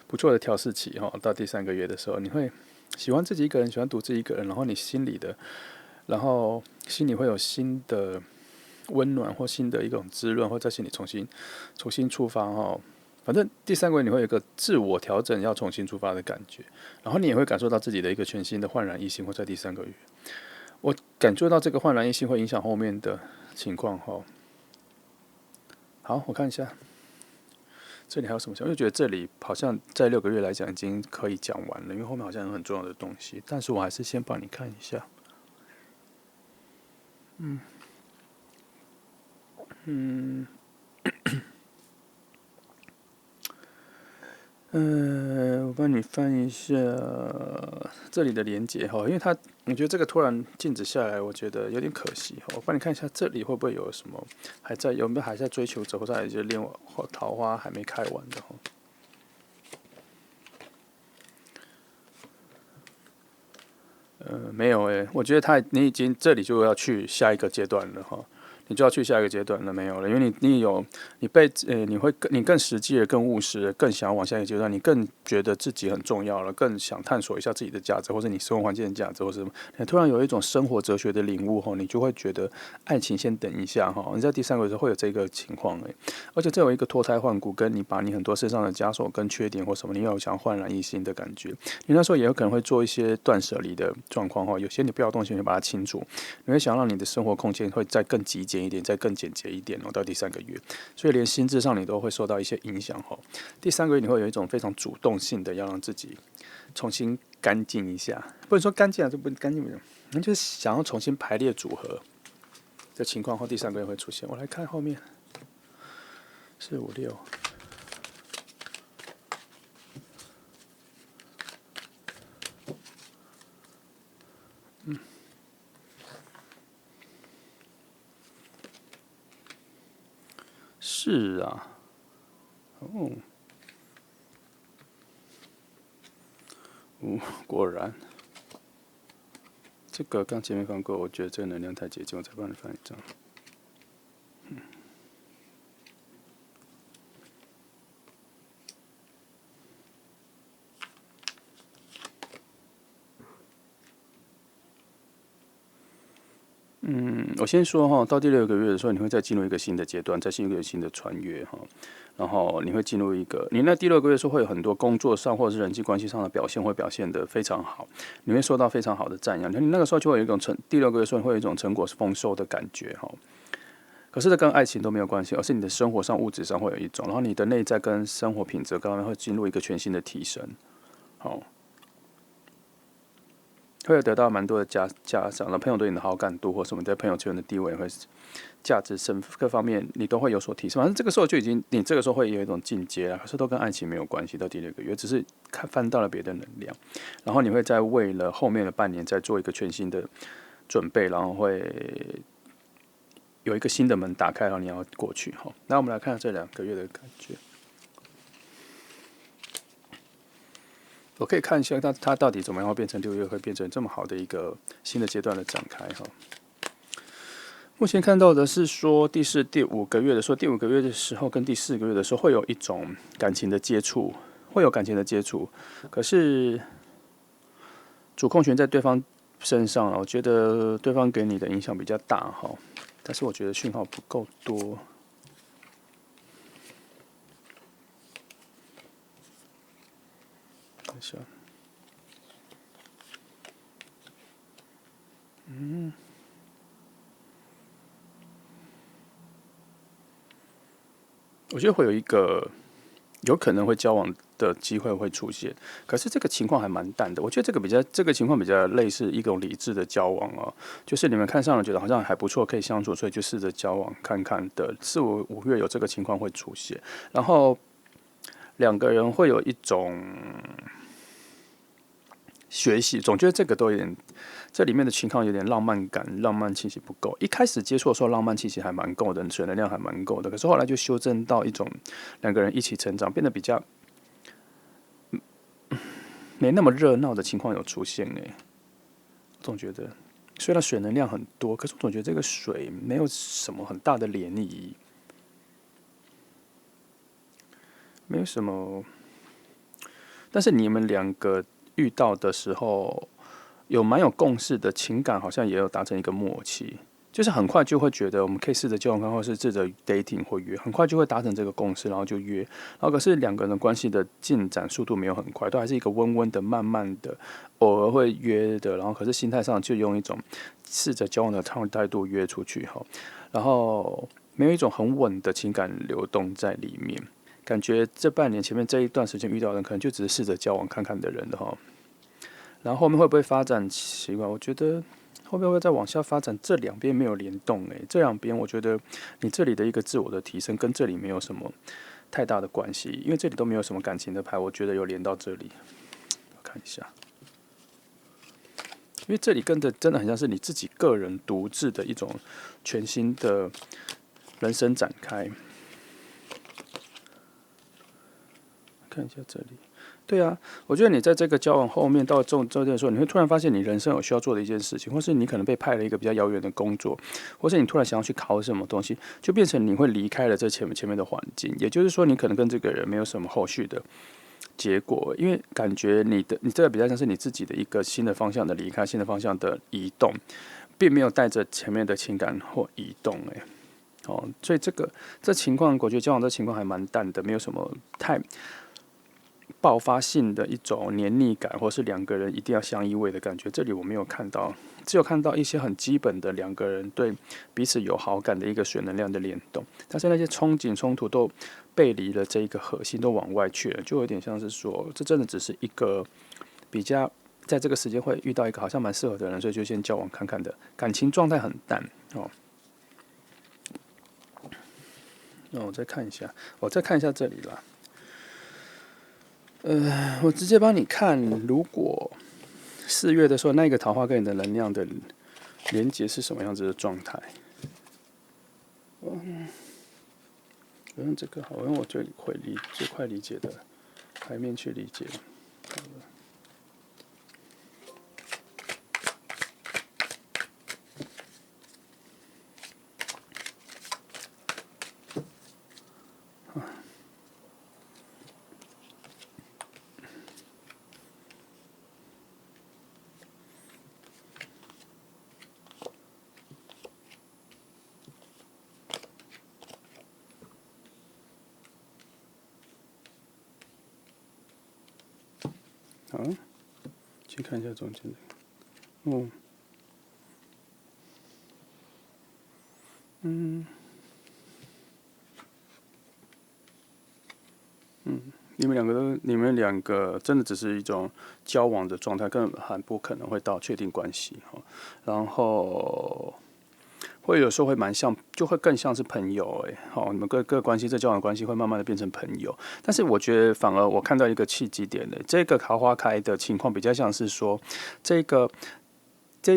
不错的调试期哈。到第三个月的时候，你会喜欢自己一个人，喜欢独自一个人，然后你心里的，然后心里会有新的温暖或新的一种滋润，或在心里重新出发哈。反正第三个月你会有一个自我调整要重新出发的感觉，然后你也会感受到自己的一个全新的焕然一新，或在第三个月，我感受到这个焕然一新会影响后面的情况哈。好，我看一下，这里还有什么想？我就觉得这里好像在6个月来讲已经可以讲完了，因为后面好像有很重要的东西，但是我还是先帮你看一下。我帮你翻一下这里的连接哈，因为我觉得这个突然静止下来，我觉得有点可惜哈。我帮你看一下这里会不会有什么有没有还在追求者，或者还有恋或桃花还没开完的哈。没有我觉得你已经这里就要去下一个阶段了哈。你就要去下一个阶段了，没有了，因为你更实际的、更务实的、更想要往下一个阶段，你更觉得自己很重要了，更想探索一下自己的价值，或者你生活环境的价值，或者什么，你突然有一种生活哲学的领悟后，你就会觉得爱情先等一下哈。你在第三个月会有这个情况而且这有一个脱胎换骨，跟你把你很多身上的枷锁跟缺点或什么，你有想焕然一新的感觉。你那时候也有可能会做一些断舍离的状况哈，有些你不要的东西，你把它清除，你会想让你的生活空间会再更极简一点，再更简洁一点到第三个月，所以连心智上你都会受到一些影响第三个月你会有一种非常主动性的要让自己重新干净一下，不能说干净啊，这不干净，你就是想要重新排列组合的情况后，第三个月会出现。我来看后面4、5、6。是啊，果然，这个刚前面翻过，我觉得这个能量太接近，我再帮你翻一张。我先说到第6个月的时候，你会再进入一个新的阶段，再进入一个新的穿越然后你会进入一个，你那第6个月时候会有很多工作上或者是人际关系上的表现会表现得非常好，你会受到非常好的赞扬，你那个时候就会有一种第6个月时候会有一种成果丰收的感觉可是这跟爱情都没有关系，而是你的生活上、物质上会有一种，然后你的内在跟生活品质刚刚会进入一个全新的提升。好，会有得到蛮多的嘉赏，朋友对你的好感度或什么，在朋友圈的地位会价值、身份各方面，你都会有所提升。反正这个时候就已经，你这个时候会有一种进阶了，可是都跟爱情没有关系。到第6个月，只是翻到了别的能量，然后你会在为了后面的半年再做一个全新的准备，然后会有一个新的门打开，然后你要过去。好，那我们来看这2个月的感觉。我可以看一下它到底怎么样会变成6月会变成这么好的一个新的阶段的展开哈。目前看到的是说第4、第5个月的时候，第5个月的时候跟第4个月的时候会有一种感情的接触，可是主控权在对方身上，我觉得对方给你的影响比较大哈，但是我觉得讯号不够多。等一下，我觉得会有一个有可能会交往的机会会出现，可是这个情况还蛮淡的。我觉得这个情况比较类似一种理智的交往哦，就是你们看上了，觉得好像还不错，可以相处，所以就试着交往看看的。4、5月有这个情况会出现，然后2个人会有一种学习，总觉得这个都有点，这里面的情况有点浪漫感，浪漫气息不够。一开始接触的时候，浪漫气息还蛮够的，水能量还蛮够的。可是后来就修正到一种2个人一起成长，变得比较没那么热闹的情况有出现哎。总觉得虽然水能量很多，可是我总觉得这个水没有什么很大的涟漪，没有什么。但是你们2个遇到的时候，有蛮有共识的情感，好像也有达成一个默契，就是很快就会觉得我们可以试着交往看，或是试着 dating 或约，很快就会达成这个共识，然后就约。然后可是2个人的关系的进展速度没有很快，都还是一个温温的、慢慢的，偶尔会约的。然后可是心态上就用一种试着交往的态度约出去哈，然后没有一种很稳的情感流动在里面。感觉这半年前面这一段时间遇到的人，可能就只是试着交往看看的人的哈。然后后面会不会发展奇怪？我觉得后面会再往下发展，这2边没有联动诶。这2边我觉得你这里的一个自我的提升跟这里没有什么太大的关系，因为这里都没有什么感情的牌，我觉得有连到这里。我看一下，因为这里跟的真的很像是你自己个人独自的一种全新的人生展开。看一下这里。对啊，我觉得你在这个交往后面到这点的时候，你会突然发现你人生有需要做的一件事情，或是你可能被派了一个比较遥远的工作，或是你突然想要去考什么东西，就变成你会离开了这前面的环境。也就是说，你可能跟这个人没有什么后续的结果，因为感觉你这个比较像是你自己的一个新的方向的离开，新的方向的移动，并没有带着前面的情感或移动。所以这情况，我觉得交往这情况还蛮淡的，没有什么太爆发性的一种黏腻感，或是2个人一定要相依偎的感觉，这里我没有看到，只有看到一些很基本的2个人对彼此有好感的一个水能量的联动，但是那些憧憬冲突都背离了这一个核心，都往外去了，就有点像是说，这真的只是一个比较在这个时间会遇到一个好像蛮适合的人，所以就先交往看看的感情状态很淡哦。那我再看一下，这里啦。我直接帮你看，如果4月的时候，那个桃花跟你的能量的连接是什么样子的状态？我用这个好，我用我最快理解的牌面去理解。好，去看一下中间的。你们两个真的只是一种交往的状态，根本还不可能会到确定关系哈。然后会有时候会蛮像，就会更像是朋友好，你们各关系这交往关系会慢慢的变成朋友。但是我觉得反而我看到一个契机点这个桃花开的情况比较像是说，这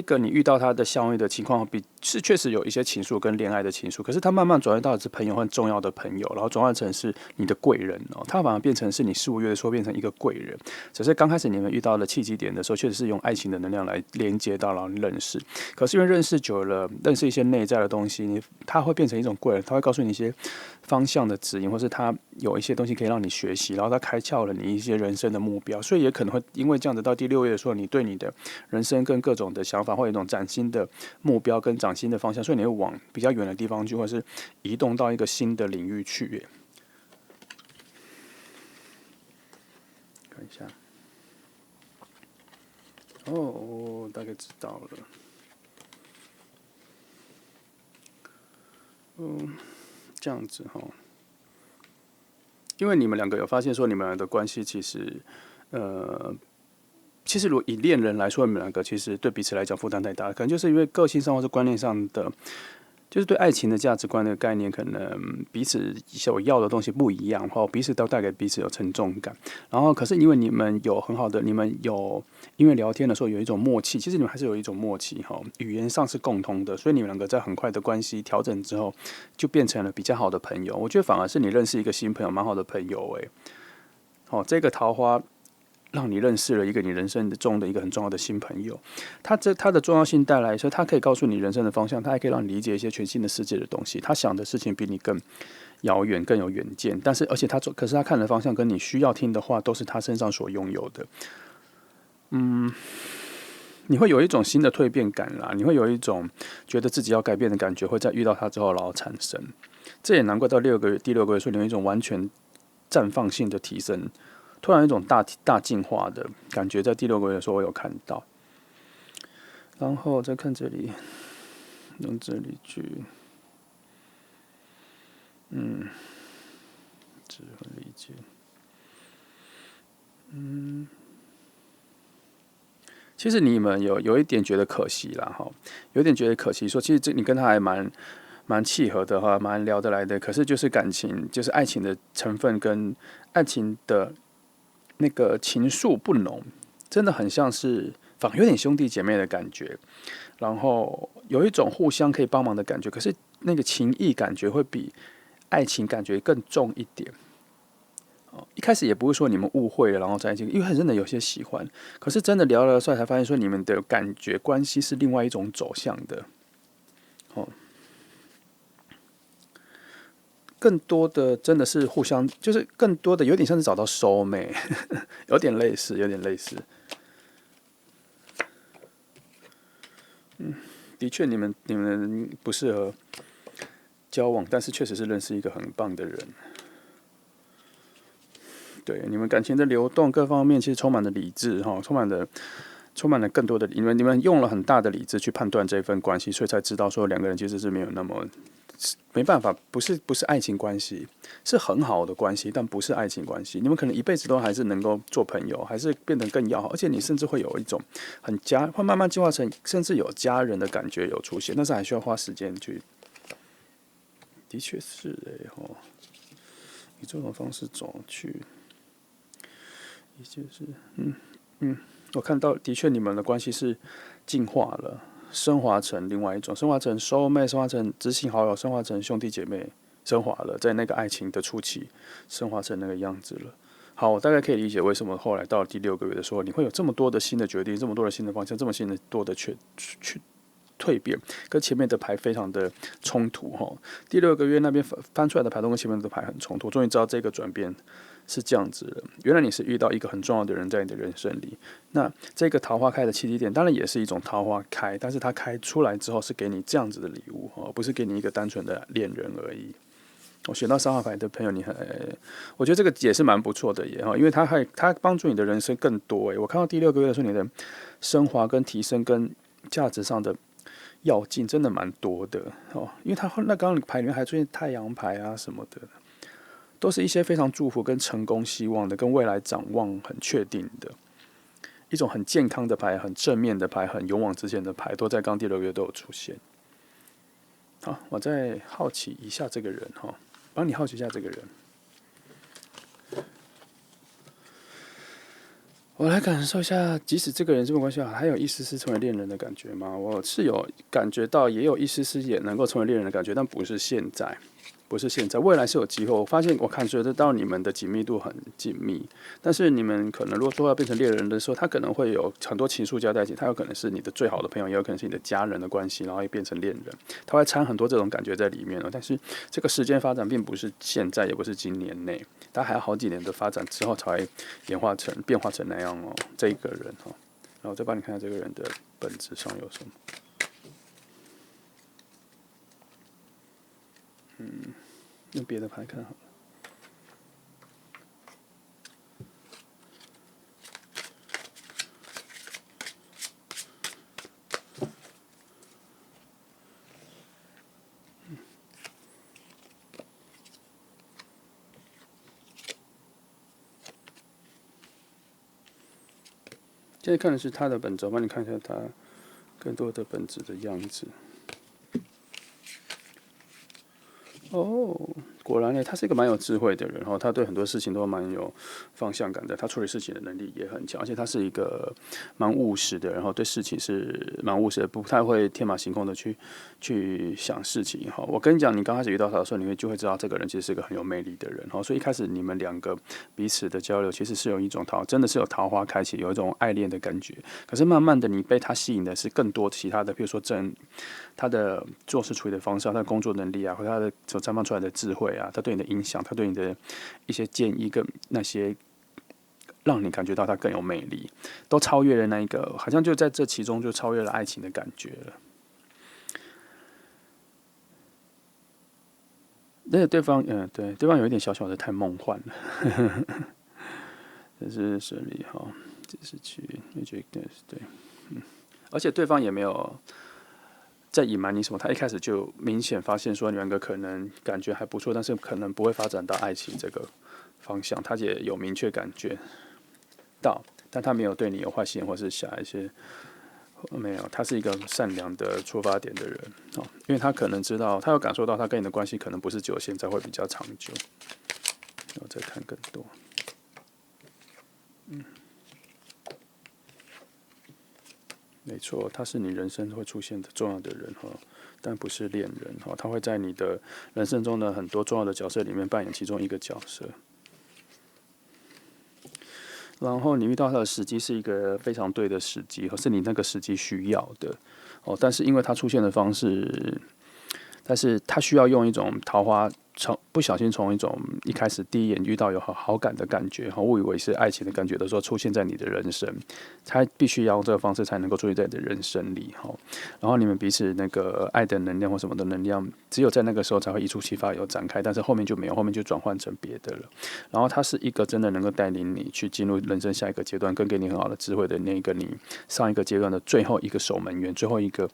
个你遇到他的相遇的情况，是确实有一些情愫跟恋爱的情愫，可是他慢慢转换到的是朋友很重要的朋友，然后转换成是你的贵人他反而变成是你事无约的时候变成一个贵人。只是刚开始你们遇到的契机点的时候，确实是用爱情的能量来连接到，然后认识。可是因为认识久了，认识一些内在的东西，他会变成一种贵人，他会告诉你一些方向的指引，或是他有一些东西可以让你学习，然后他开窍了你一些人生的目标，所以也可能会因为这样子到第6月的时候，你对你的人生跟各种的想法会有一种崭新的目标跟崭新的方向，所以你会往比较远的地方去，或是移动到一个新的领域去看一下，我大概知道了。这样子因为你们两个有发现说，你们的关系其实如果以恋人来说，你们两个其实对彼此来讲负担太大，可能就是因为个性上或是观念上的，就是对爱情的价值观的概念，可能彼此所要的东西不一样，彼此都带给彼此有沉重感。然后，可是因为你们有很好的，你们有因为聊天的时候有一种默契，其实你们还是有一种默契语言上是共通的，所以你们两个在很快的关系调整之后，就变成了比较好的朋友。我觉得反而是你认识一个新朋友，蛮好的朋友这个桃花让你认识了一个你人生中的一个很重要的新朋友，他的重要性带来说，他可以告诉你人生的方向，他还可以让你理解一些全新的世界的东西。他想的事情比你更遥远，更有远见，而且可是他看的方向跟你需要听的话，都是他身上所拥有的。你会有一种新的蜕变感啦，你会有一种觉得自己要改变的感觉，会在遇到他之后然后产生。这也难怪到第6个月说，你有一种完全绽放性的提升。突然有一种大进化的感觉，在第6个月的时候我有看到，然后再看这里，用这里去，智慧理解，其实你们有一点觉得可惜啦，有一点觉得可惜，说其实你跟他还蛮契合的哈，蛮聊得来的，可是就是感情，就是爱情的成分跟爱情的那个情愫不浓，真的很像是反而有点兄弟姐妹的感觉，然后有一种互相可以帮忙的感觉，可是那个情谊感觉会比爱情感觉更重一点。一开始也不会说你们误会了，然后在一起，因为真的有些喜欢，可是真的聊了出来才发现说你们的感觉关系是另外一种走向的。更多的真的是互相，就是更多的有点像是找到soul mate，有点类似，有点类似。的确，你们不适合交往，但是确实是认识一个很棒的人。对，你们感情的流动各方面其实充满了理智充满了更多的你们用了很大的理智去判断这份关系，所以才知道说两个人其实是没有那么没办法，不是爱情关系，是很好的关系，但不是爱情关系。你们可能一辈子都还是能够做朋友，还是变得更要好，而且你甚至会有一种会慢慢进化成甚至有家人的感觉有出现，但是还需要花时间去。的确是以这种方式走去，的确是我看到的确你们的关系是进化了。升华成另外一种，升华成soul mate，升华成知心好友，升华成兄弟姐妹，升华了，在那个爱情的初期，升华成那个样子了。好，我大概可以理解为什么后来到了第6个月的时候，你会有这么多的新的决定，这么多的新的方向，这么多的蜕变，跟前面的牌非常的冲突第6个月那边翻出来的牌都跟前面的牌很冲突，终于知道这个转变是这样子的。原来你是遇到一个很重要的人在你的人生里，那这个桃花开的契机点当然也是一种桃花开，但是它开出来之后是给你这样子的礼物不是给你一个单纯的恋人而已。我选到3号牌的朋友，我觉得这个也是蛮不错的耶因为它帮助你的人生更多我看到第6个月的时候，你的升华跟提升跟价值上的要进真的蛮多的因为它那刚刚牌里面还出现太阳牌啊什么的。都是一些非常祝福跟成功希望的，跟未来展望很确定的一种很健康的牌，很正面的牌，很勇往直前的牌，都在刚第6个月都有出现。好，我再好奇一下这个人哈，帮你好奇一下这个人。我来感受一下，即使这个人这么关系好，还有一丝丝成为恋人的感觉吗？我是有感觉到，也有一丝丝也能够成为恋人的感觉，但不是现在。不是现在，未来是有机会。我发现，我看觉得到你们的紧密度很紧密，但是你们可能如果说要变成恋人的时候，他可能会有很多情愫加在一起，他有可能是你的最好的朋友，也有可能是你的家人的关系，然后会变成恋人，他会掺很多这种感觉在里面哦。但是这个时间发展并不是现在，也不是今年内，他还要好几年的发展之后才会变化成那样哦。这一个人哦，然后再帮你看看这个人的本质上有什么。用别的牌看好了。现在看的是他的本质，我帮你看一下他更多的本质的样子。哦，果然呢，他是一个蛮有智慧的人，然后他对很多事情都蛮有方向感的，他处理事情的能力也很强，而且他是一个蛮务实的，然后对事情是蛮务实的，不太会天马行空的去想事情哈。我跟你讲，你刚开始遇到他的时候，就会知道这个人其实是一个很有魅力的人哈。所以一开始你们两个彼此的交流，其实是有一种真的是有桃花开启，有一种爱恋的感觉。可是慢慢的，你被他吸引的是更多其他的，比如说他的做事处理的方式，他的工作能力啊，或者他的所绽放出来的智慧啊，他对你的影响，他对你的一些建议跟那些让你感觉到他更有魅力，都超越了那一个，好像就在这其中就超越了爱情的感觉了。而且对方，对，对方有一点小小的太梦幻了，这是顺利哈，这是去，对，而且对方也没有在隐瞒你什么，他一开始就明显发现说你们两个可能感觉还不错，但是可能不会发展到爱情这个方向，他也有明确感觉到，但他没有对你有坏心眼，或是下一些没有，他是一个善良的出发点的人哦，因为他可能知道，他有感受到他跟你的关系可能不是只有现在，会比较长久。然后再看更多，没错，他是你人生会出现的重要的人哈，但不是恋人哈，他会在你的人生中的很多重要的角色里面扮演其中一个角色。然后你遇到他的时机是一个非常对的时机，是你那个时机需要的哦。但是因为他出现的方式，但是他需要用一种桃花，不小心从一种一开始第一眼遇到有好感的感觉，误以为是爱情的感觉的时候，出现在你的人生，他必须要用这个方式才能够出现在你的人生里哈。然后你们彼此那个爱的能量或什么的能量，只有在那个时候才会一触即发有展开，但是后面就没有，后面就转换成别的了。然后他是一个真的能够带领你去进入人生下一个阶段，跟给你很好的智慧的那个你上一个阶段的最后一个守门员，最后一个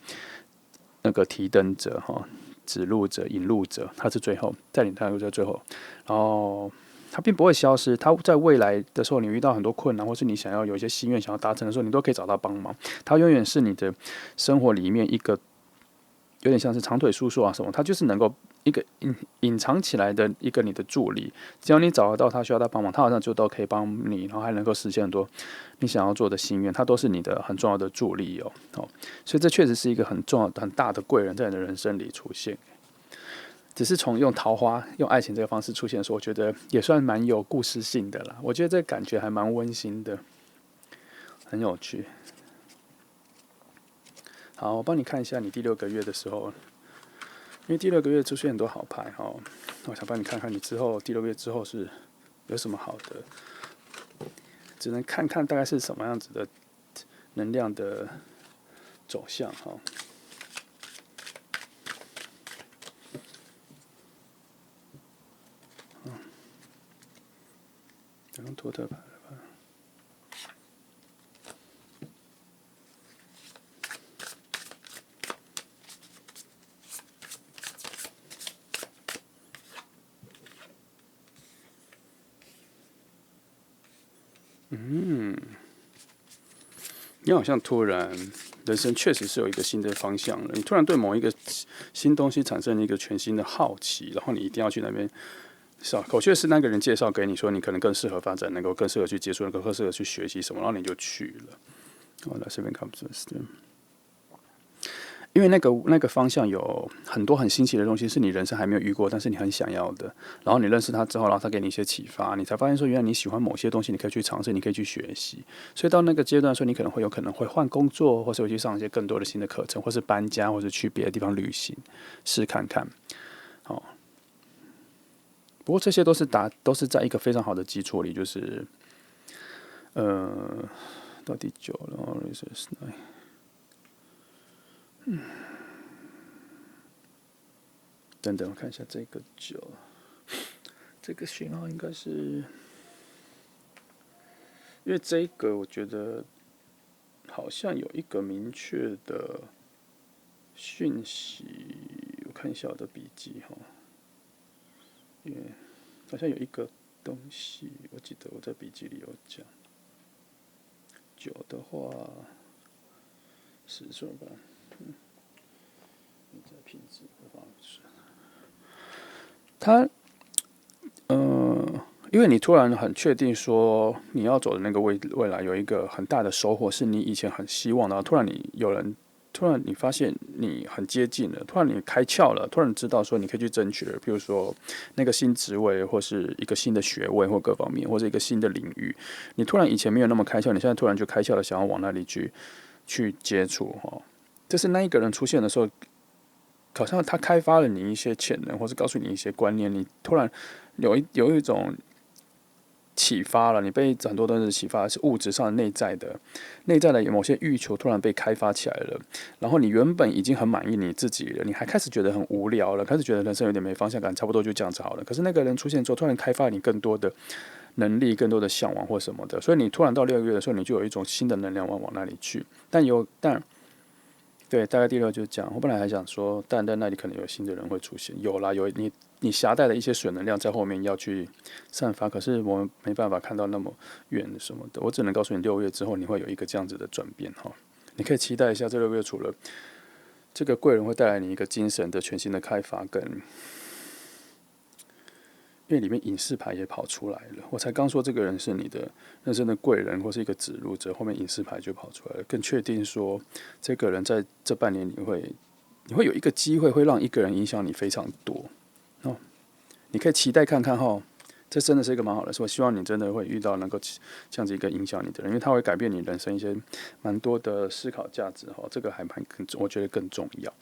那个提灯者哈。指路者、引路者，他是最后带领他在最后，然后他并不会消失。他在未来的时候，你遇到很多困难，或是你想要有一些心愿想要达成的时候，你都可以找他帮忙。他永远是你的生活里面一个有点像是长腿叔叔啊什么，他就是能够一个隐藏起来的一个你的助理。只要你找得到他需要他帮忙，他好像就都可以帮你，然后还能够实现很多你想要做的心愿，他都是你的很重要的助力哦。所以这确实是一个很重要、很大的贵人在你的人生里出现。只是从用桃花、用爱情这个方式出现的时候，我觉得也算蛮有故事性的啦。我觉得这感觉还蛮温馨的，很有趣。好，我帮你看一下你第6个月的时候，因为第6个月出现很多好牌哈，我想帮你看看你之后第6个月之后是有什么好的，只能看看大概是什么样子的能量的走向哈。用托特牌了吧？你好像突然人生确实是有一个新的方向了，你突然对某一个新东西产生了一个全新的好奇，然后你一定要去那边。口确是那个人介绍给你说，你可能更适合发展，能够更适合去接触，能够更适合去学习什么，然后你就去了。来这边看不是，因为那个方向有很多很新奇的东西，是你人生还没有遇过，但是你很想要的。然后你认识他之后，然后他给你一些启发，你才发现说，原来你喜欢某些东西，你可以去尝试，你可以去学习。所以到那个阶段说，你有可能会换工作，或是会去上一些更多的新的课程，或是搬家，或是去别的地方旅行，试看看。好，不过这些都是在一个非常好的基础里，就是到第9了，等等，我看一下这个9，这个讯号应该是，因为这个我觉得好像有一个明确的讯息，我看一下我的笔记哈，因为好像有一个东西，我记得我在笔记里有讲，9的话是什么？在品质的方式，它因为你突然很确定说你要走的那个未来有一个很大的收获，是你以前很希望的，突然你发现你很接近了，突然你开窍了，突然知道说你可以去争取了，比如说那个新职位，或是一个新的学位，或各方面，或者一个新的领域，你突然以前没有那么开窍，你现在突然就开窍了，想要往那里去接触哈。这是那一个人出现的时候，好像他开发了你一些潜能，或是告诉你一些观念，你突然有一种启发了，你被很多东西启发，是物质上内在的某些欲求突然被开发起来了，然后你原本已经很满意你自己了，你还开始觉得很无聊了，开始觉得人生有点没方向感，差不多就这样子好了。可是那个人出现之后，突然开发你更多的能力、更多的向往或什么的，所以你突然到6个月的时候，你就有一种新的能量往那里去。对，大概第6就是这样。我本来还想说，但在那里可能有新的人会出现，有啦，有你携带的一些水能量在后面要去散发，可是我们没办法看到那么远什么的。我只能告诉你，6个月之后你会有一个这样子的转变哈。你可以期待一下，这6个月除了这个贵人会带来你一个精神的全新的开发跟。因为里面隐士牌也跑出来了，我才刚说这个人是你的人生的贵人或是一个指路者，后面隐士牌就跑出来了，更确定说这个人在这半年你会有一个机会，会让一个人影响你非常多哦。你可以期待看看哈，这真的是一个蛮好的事。我希望你真的会遇到能够这样子一个影响你的人，因为他会改变你人生一些蛮多的思考价值哈，这个还我觉得更重要。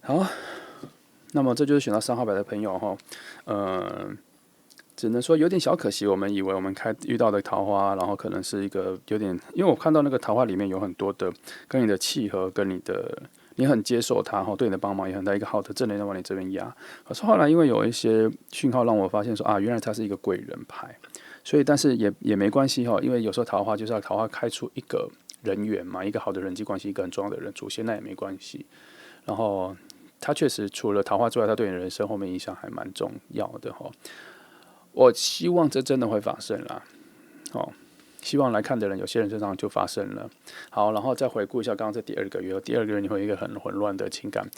好。那么这就是选到3号牌的朋友哈，只能说有点小可惜。我们以为我们遇到的桃花，然后可能是一个有点，因为我看到那个桃花里面有很多的跟你的契合，跟你很接受他哈，对你的帮忙也很大一个好的正能量往你这边压。可是后来因为有一些讯号让我发现说啊，原来他是一个贵人牌，所以但是也没关系哈，因为有时候桃花就是要桃花开出一个人缘嘛，一个好的人际关系，一个很重要的人出现，那也没关系。然后。他确实除了桃花之外，他对你的人生后面影响还蛮重要的哈。我希望这真的会发生啦，希望来看的人，有些人身上就发生了。好，然后再回顾一下刚刚这第2个月，第2个月你会有一个很混乱的情感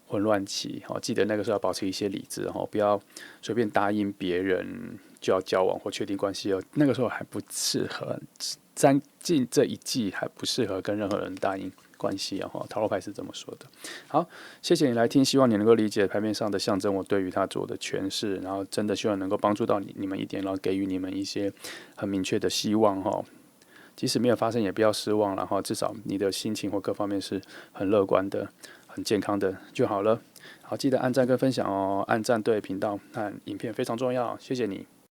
混乱期，记得那个时候要保持一些理智，不要随便答应别人就要交往或确定关系哦。那个时候还不适合，进这一季还不适合跟任何人答应关系啊。塔罗牌是这么说的。好，谢谢你来听，希望你能够理解牌面上的象征，我对于它做的诠释，然后真的希望能够帮助到你们一点，然后给予你们一些很明确的希望哈。即使没有发生，也不要失望，然后至少你的心情或各方面是很乐观的、很健康的就好了。好，记得按赞跟分享哦，按赞对频道和影片非常重要，谢谢你。